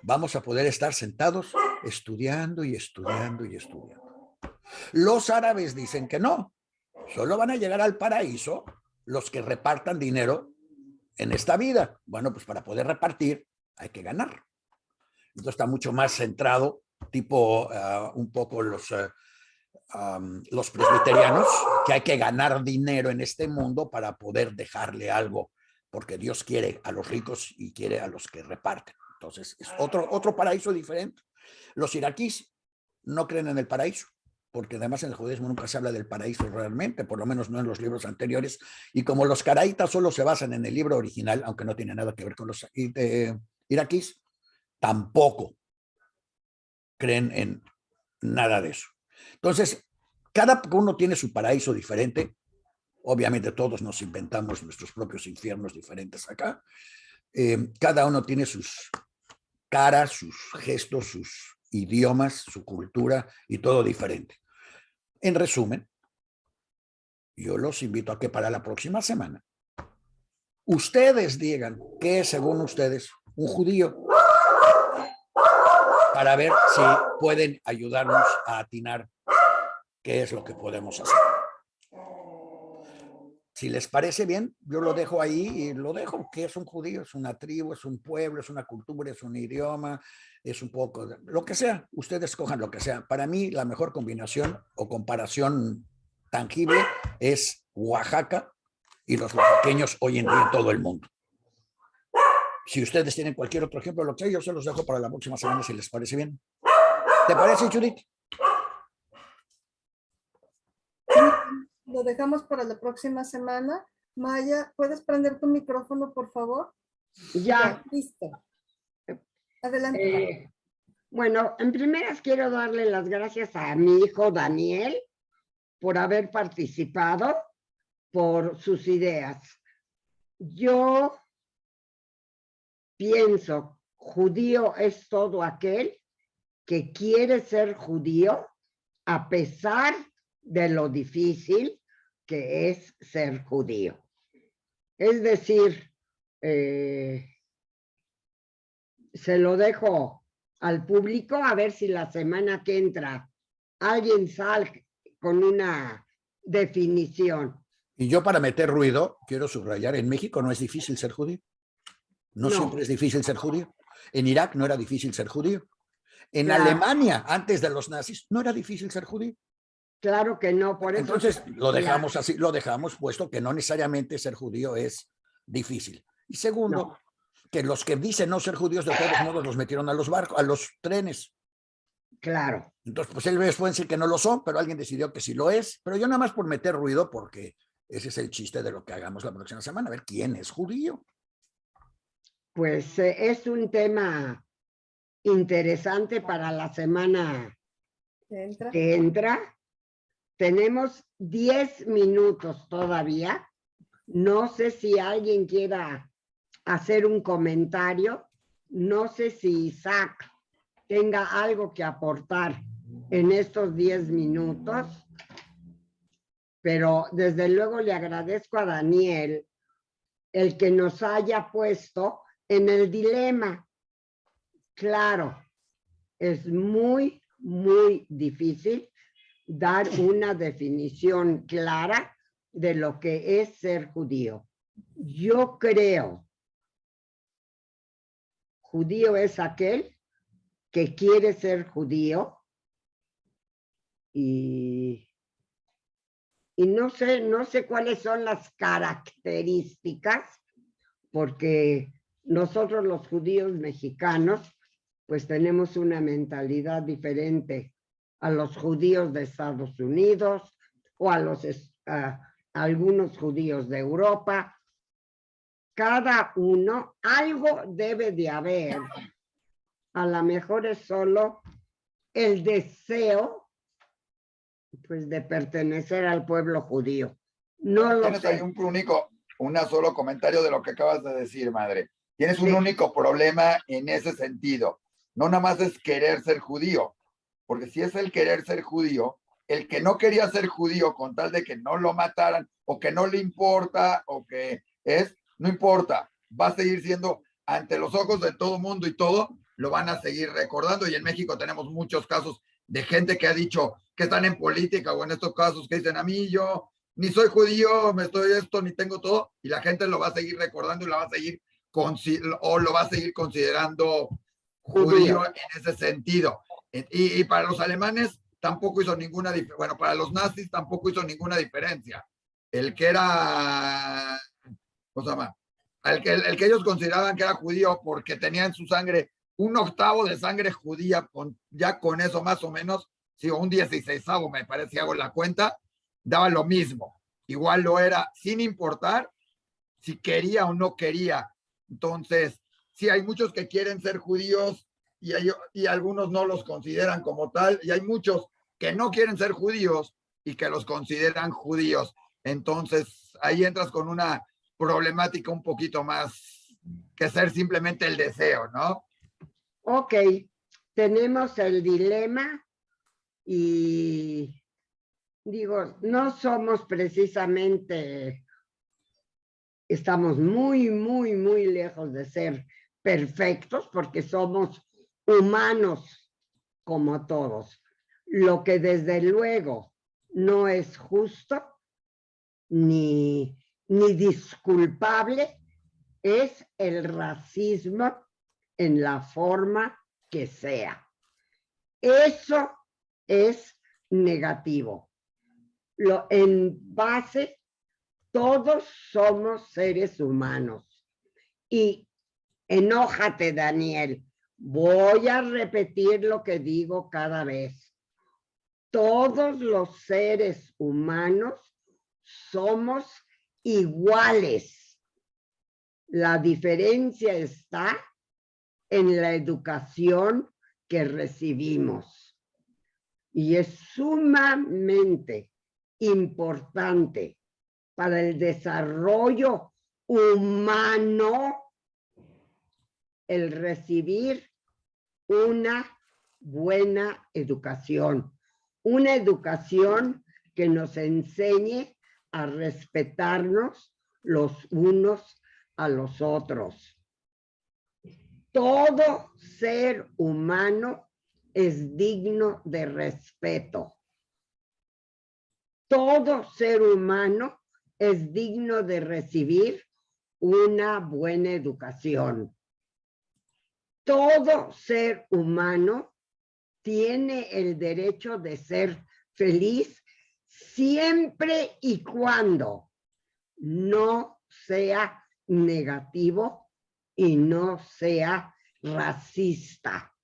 Vamos a poder estar sentados estudiando y estudiando y estudiando. Los árabes dicen que no, solo van a llegar al paraíso los que repartan dinero en esta vida. Bueno, pues para poder repartir hay que ganar. Esto está mucho más centrado, tipo un poco los presbiterianos, que hay que ganar dinero en este mundo para poder dejarle algo, porque Dios quiere a los ricos y quiere a los que reparten. Entonces, es otro paraíso diferente. Los iraquíes no creen en el paraíso, porque además en el judaísmo nunca se habla del paraíso realmente, por lo menos no en los libros anteriores, y como los caraítas solo se basan en el libro original, aunque no tiene nada que ver con los iraquíes, tampoco creen en nada de eso. Entonces, cada uno tiene su paraíso diferente. Obviamente todos nos inventamos nuestros propios infiernos diferentes acá. Cada uno tiene sus caras, sus gestos, sus idiomas, su cultura y todo diferente. En resumen, yo los invito a que para la próxima semana ustedes digan qué es, según ustedes, un judío, para ver si pueden ayudarnos a atinar qué es lo que podemos hacer. Si les parece bien, yo lo dejo ahí y lo dejo. ¿Qué es un judío? Es una tribu, es un pueblo, es una cultura, es un idioma, es un poco, lo que sea. Ustedes escojan lo que sea. Para mí, la mejor combinación o comparación tangible es Oaxaca y los oaxaqueños hoy en día en todo el mundo. Si ustedes tienen cualquier otro ejemplo, lo que sea, yo se los dejo para la próxima semana si les parece bien. ¿Te parece, Judith? Lo dejamos para la próxima semana. Maya, ¿puedes prender tu micrófono, por favor? Ya. Listo. Adelante. Bueno, en primeras quiero darle las gracias a mi hijo Daniel por haber participado, por sus ideas. Yo pienso, judío es todo aquel que quiere ser judío a pesar de lo difícil que es ser judío. Es decir, se lo dejo al público a ver si la semana que entra alguien sale con una definición. Y yo, para meter ruido, quiero subrayar, en México no es difícil ser judío. No siempre es difícil ser judío. En Irak no era difícil ser judío. En Alemania, antes de los nazis, no era difícil ser judío. Claro que no, por eso. Entonces lo dejamos así, lo dejamos puesto que no necesariamente ser judío es difícil. Y segundo, que los que dicen no ser judíos de todos modos los metieron a los barcos, a los trenes. Claro. Entonces, pues ellos pueden decir que no lo son, pero alguien decidió que sí lo es. Pero yo nada más por meter ruido, porque ese es el chiste de lo que hagamos la próxima semana, a ver quién es judío. Pues es un tema interesante para la semana que entra. Tenemos 10 minutos todavía. No sé si alguien quiera hacer un comentario. No sé si Isaac tenga algo que aportar en estos 10 minutos. Pero desde luego le agradezco a Daniel el que nos haya puesto en el dilema. Claro, es muy, muy difícil dar una definición clara de lo que es ser judío. Yo creo, judío es aquel que quiere ser judío y no sé cuáles son las características, porque nosotros los judíos mexicanos pues tenemos una mentalidad diferente a los judíos de Estados Unidos o a algunos judíos de Europa. Cada uno, algo debe de haber. A lo mejor es solo el deseo pues de pertenecer al pueblo judío. No lo Tienes sé. ahí un solo comentario de lo que acabas de decir, madre. Tienes un único problema en ese sentido. No nada más es querer ser judío, porque si es el querer ser judío, el que no quería ser judío con tal de que no lo mataran, o que no le importa, o que no importa, va a seguir siendo ante los ojos de todo mundo y todo, lo van a seguir recordando. Y en México tenemos muchos casos de gente que ha dicho que están en política o en estos casos que dicen a mí, yo ni soy judío, me estoy esto, ni tengo todo, y la gente lo va a seguir recordando y lo va a seguir considerando judío en ese sentido. Y para los alemanes tampoco hizo ninguna diferencia. Bueno, para los nazis tampoco hizo ninguna diferencia. El que era, ¿cómo se llama? El que ellos consideraban que era judío porque tenía en su sangre 1/8 de sangre judía, ya con eso más o menos, sí, un 16avo, me parece, hago la cuenta, daba lo mismo. Igual lo era, sin importar si quería o no quería. Entonces, sí, hay muchos que quieren ser judíos y algunos no los consideran como tal, y hay muchos que no quieren ser judíos y que los consideran judíos. Entonces, ahí entras con una problemática un poquito más que ser simplemente el deseo, ¿no? Ok, tenemos el dilema y digo, no somos precisamente, estamos muy, muy, muy lejos de ser perfectos porque somos humanos como todos. Lo que desde luego no es justo ni disculpable es el racismo en la forma que sea. Eso es negativo. En base, todos somos seres humanos. Y enójate, Daniel, voy a repetir lo que digo cada vez. Todos los seres humanos somos iguales. La diferencia está en la educación que recibimos. Y es sumamente importante para el desarrollo humano el recibir una buena educación. Una educación que nos enseñe a respetarnos los unos a los otros. Todo ser humano es digno de respeto. Todo ser humano es digno de recibir una buena educación. Todo ser humano tiene el derecho de ser feliz siempre y cuando no sea negativo y no sea racista.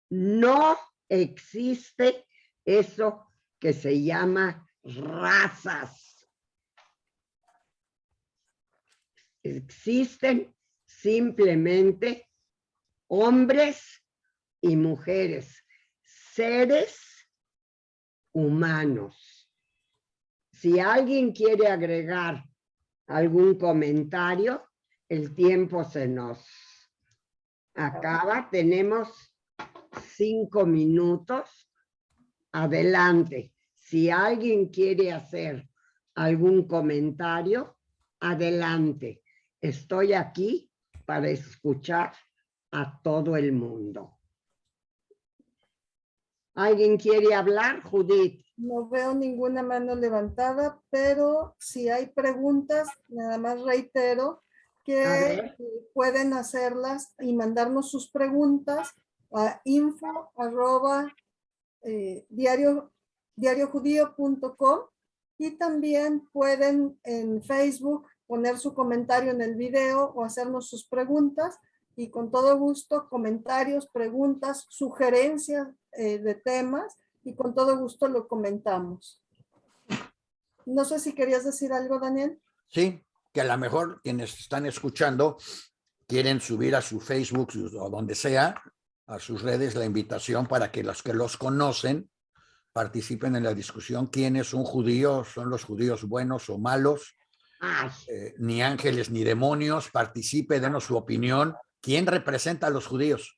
No existe eso que se llama razas. Existen simplemente hombres y mujeres, seres humanos. Si alguien quiere agregar algún comentario, el tiempo se nos acaba. Tenemos 5 minutos. Adelante. Si alguien quiere hacer algún comentario, adelante. estoy aquí para escuchar a todo el mundo. ¿Alguien quiere hablar, Judith? No veo ninguna mano levantada, pero si hay preguntas, nada más reitero que pueden hacerlas y mandarnos sus preguntas a info@diariojudío.com, y también pueden en Facebook poner su comentario en el video o hacernos sus preguntas, y con todo gusto, comentarios, preguntas, sugerencias de temas, y con todo gusto lo comentamos. No sé si querías decir algo, Daniel. Sí, que a lo mejor quienes están escuchando quieren subir a su Facebook o donde sea, a sus redes, la invitación para que los que los conocen participen en la discusión. ¿Quién es un judío? ¿Son los judíos buenos o malos? Ni ángeles ni demonios. Participe, denos su opinión. ¿Quién representa a los judíos?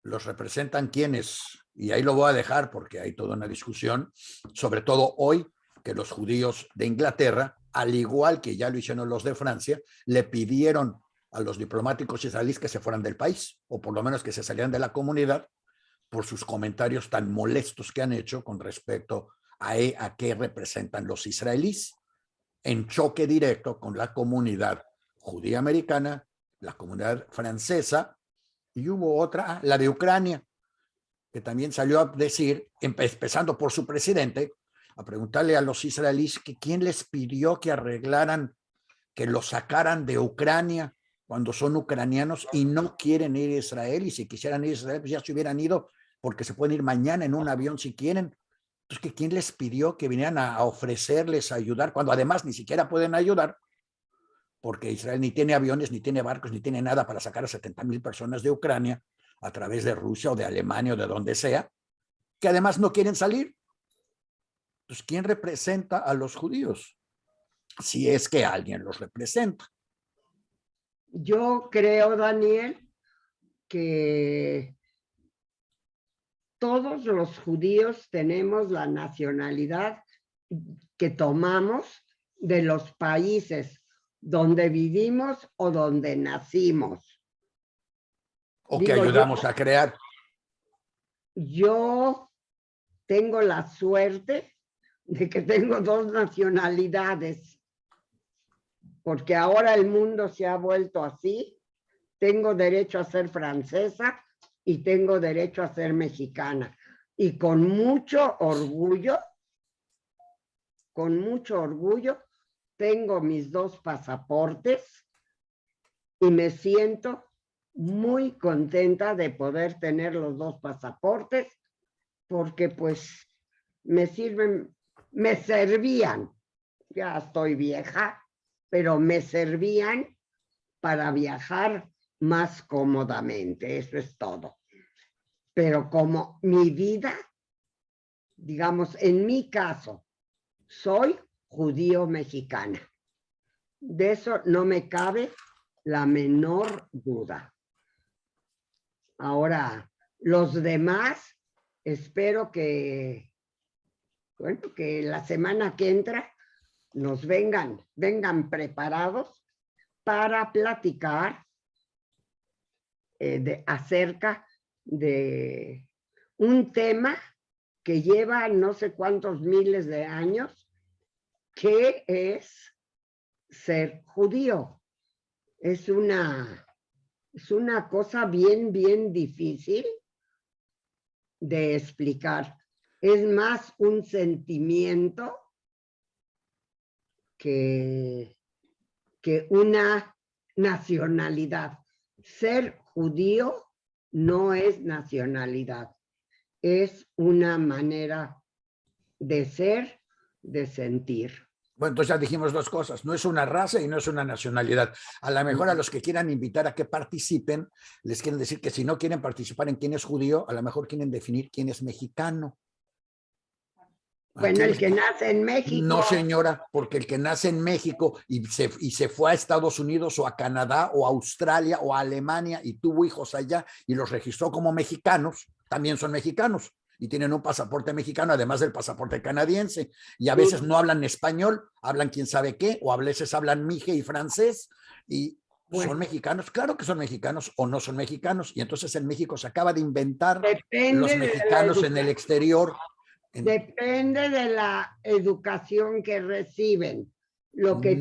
¿Los representan quiénes? Y ahí lo voy a dejar porque hay toda una discusión, sobre todo hoy, que los judíos de Inglaterra, al igual que ya lo hicieron los de Francia, le pidieron a los diplomáticos israelíes que se fueran del país, o por lo menos que se salieran de la comunidad, por sus comentarios tan molestos que han hecho con respecto a qué representan los israelíes, en choque directo con la comunidad judía americana, la comunidad francesa, y hubo otra, la de Ucrania, que también salió a decir, empezando por su presidente, a preguntarle a los israelíes que quién les pidió que arreglaran, que los sacaran de Ucrania cuando son ucranianos y no quieren ir a Israel, y si quisieran ir a Israel, pues ya se hubieran ido, porque se pueden ir mañana en un avión si quieren. Entonces, ¿que quién les pidió que vinieran a ofrecerles ayudar, cuando además ni siquiera pueden ayudar? Porque Israel ni tiene aviones, ni tiene barcos, ni tiene nada para sacar a 70,000 personas de Ucrania a través de Rusia o de Alemania o de donde sea, que además no quieren salir. Entonces, ¿quién representa a los judíos? Si es que alguien los representa. Yo creo, Daniel, que todos los judíos tenemos la nacionalidad que tomamos de los países donde vivimos o donde nacimos. O que ayudamos a crear. Yo tengo la suerte de que tengo dos nacionalidades, porque ahora el mundo se ha vuelto así. Tengo derecho a ser francesa y tengo derecho a ser mexicana. Y con mucho orgullo, tengo mis dos pasaportes y me siento muy contenta de poder tener los dos pasaportes, porque pues me servían, ya estoy vieja, pero me servían para viajar más cómodamente, eso es todo. Pero como mi vida, digamos, en mi caso, soy judío mexicana. De eso no me cabe la menor duda. Ahora, los demás, espero que, bueno, que la semana que entra nos vengan preparados para platicar acerca de un tema que lleva no sé cuántos miles de años, que es ser judío. Es una cosa bien difícil de explicar. Es más un sentimiento que una nacionalidad. Ser judío no es nacionalidad, es una manera de ser, de sentir. Bueno, entonces ya dijimos dos cosas, no es una raza y no es una nacionalidad. A lo mejor a los que quieran invitar a que participen, les quieren decir que si no quieren participar en quién es judío, a lo mejor quieren definir quién es mexicano. Bueno, el que nace en México. No, señora, porque el que nace en México y se fue a Estados Unidos o a Canadá o a Australia o a Alemania y tuvo hijos allá y los registró como mexicanos, también son mexicanos. y tienen un pasaporte mexicano, además del pasaporte canadiense, y a veces no hablan español, hablan quién sabe qué, o a veces hablan mije y francés, y ¿son mexicanos? Claro que son mexicanos o no son mexicanos, y entonces en México se acaba de inventar los mexicanos en el exterior. Depende de la educación que reciben. Lo que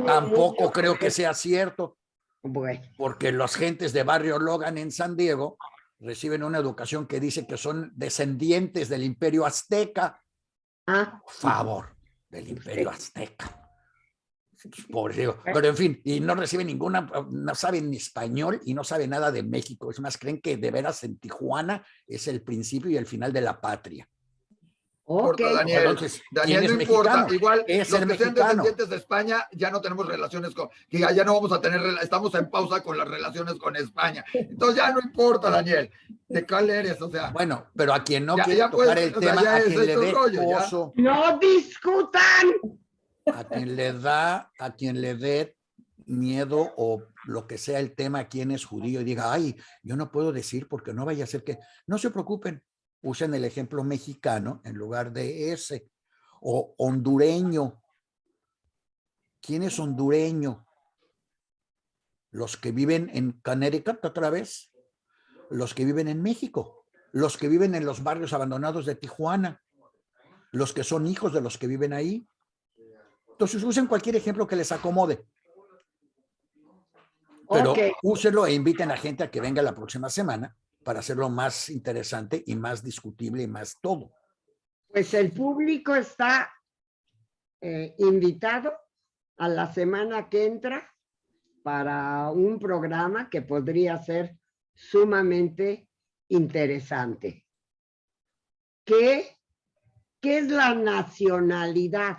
tampoco creo que sea cierto. Bueno. Porque los gentes de Barrio Logan en San Diego reciben una educación que dice que son descendientes del Imperio Azteca. Por favor, del Imperio Azteca. Pobre Diego. Pero en fin, y no reciben ninguna, no saben ni español y no saben nada de México. Es más, creen que de veras en Tijuana es el principio y el final de la patria. Okay. Daniel, entonces, Daniel, no mexicano? importa, igual los que mexicano? sean descendientes de España ya no tenemos relaciones con, que ya no vamos a tener, estamos en pausa con las relaciones con España. Entonces ya no importa, Daniel, ¿de cuál eres? O sea. Bueno, pero a quien no ya, quiere ya tocar pues, el tema, sea, a quien le dé rollo, oso. ¡No discutan! A quien le dé miedo o lo que sea el tema, quién es judío y diga, ay, yo no puedo decir porque no vaya a ser que, no se preocupen, usen el ejemplo mexicano en lugar de ese, o hondureño. ¿Quién es hondureño? Los que viven en Connecticut otra vez, los que viven en México, los que viven en los barrios abandonados de Tijuana, los que son hijos de los que viven ahí. Entonces usen cualquier ejemplo que les acomode. Pero úsenlo e inviten a gente a que venga la próxima semana para hacerlo más interesante y más discutible y más todo. Pues el público está invitado a la semana que entra para un programa que podría ser sumamente interesante. ¿Qué es la nacionalidad?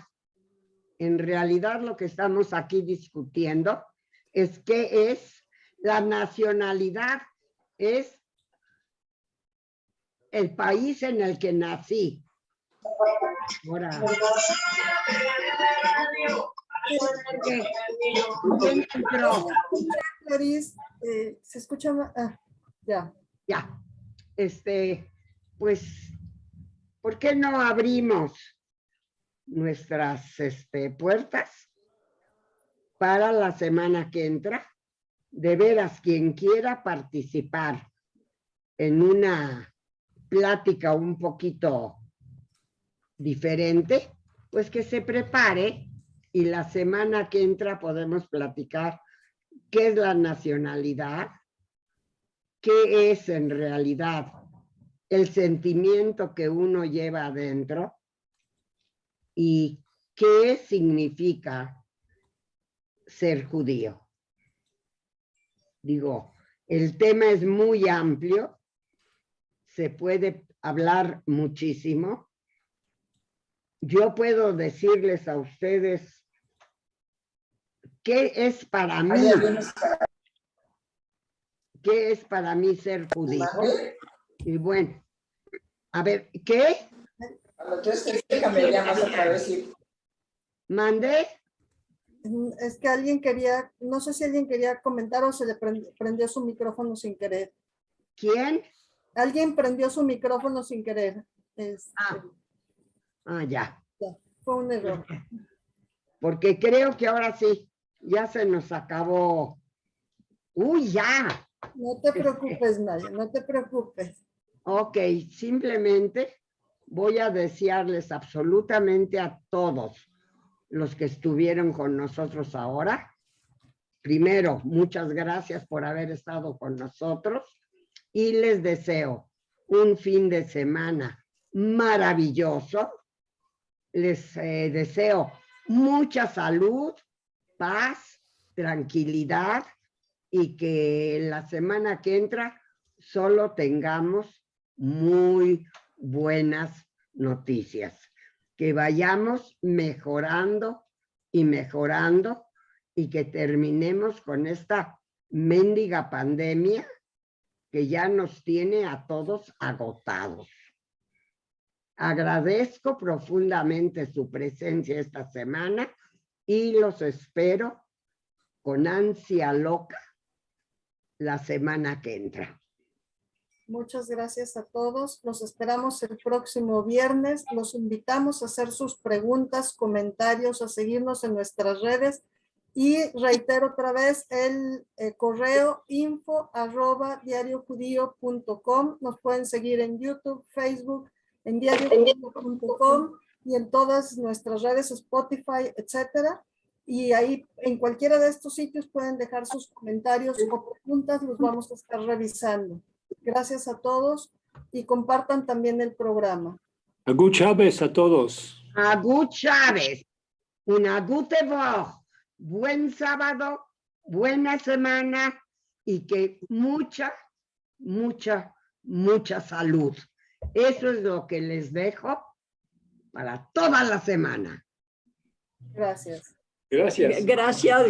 En realidad lo que estamos aquí discutiendo es qué es la nacionalidad. Es el país en el que nací. Ahora, ¿quién entró? Clarice, se escucha más. Ya. Ya. Pues, ¿por qué no abrimos nuestras puertas para la semana que entra? De veras, quien quiera participar en una plática un poquito diferente, pues que se prepare y la semana que entra podemos platicar qué es la nacionalidad, qué es en realidad el sentimiento que uno lleva adentro y qué significa ser judío. Digo, el tema es muy amplio, se puede hablar muchísimo. Yo puedo decirles a ustedes qué es para mí. ¿Qué es para mí ser judío? Y bueno, a ver, ¿qué? Déjame llamar otra vez. ¿Mandé? Es que alguien quería, no sé si alguien quería comentar o se le prendió su micrófono sin querer. ¿Quién? Alguien prendió su micrófono sin querer. Ya. Fue un error. Porque creo que ahora sí, ya se nos acabó. ¡Uy, ya! No te preocupes, Maya, no te preocupes. Ok, simplemente voy a desearles absolutamente a todos los que estuvieron con nosotros ahora. Primero, muchas gracias por haber estado con nosotros y les deseo un fin de semana maravilloso. Les deseo mucha salud, paz, tranquilidad y que la semana que entra solo tengamos muy buenas noticias. Que vayamos mejorando y mejorando y que terminemos con esta mendiga pandemia que ya nos tiene a todos agotados. Agradezco profundamente su presencia esta semana y los espero con ansia loca la semana que entra. Muchas gracias a todos. Los esperamos el próximo viernes. Los invitamos a hacer sus preguntas, comentarios, a seguirnos en nuestras redes. Y reitero otra vez el correo info@diariojudío.com. Nos pueden seguir en YouTube, Facebook, en diariojudío.com y en todas nuestras redes, Spotify, etcétera. Y ahí, en cualquiera de estos sitios, pueden dejar sus comentarios o preguntas, los vamos a estar revisando. Gracias a todos y compartan también el programa. Agu Chávez a todos. Agu Chávez, una gute Woche, buen sábado, buena semana y que mucha salud. Eso es lo que les dejo para toda la semana. Gracias. Gracias. Gracias.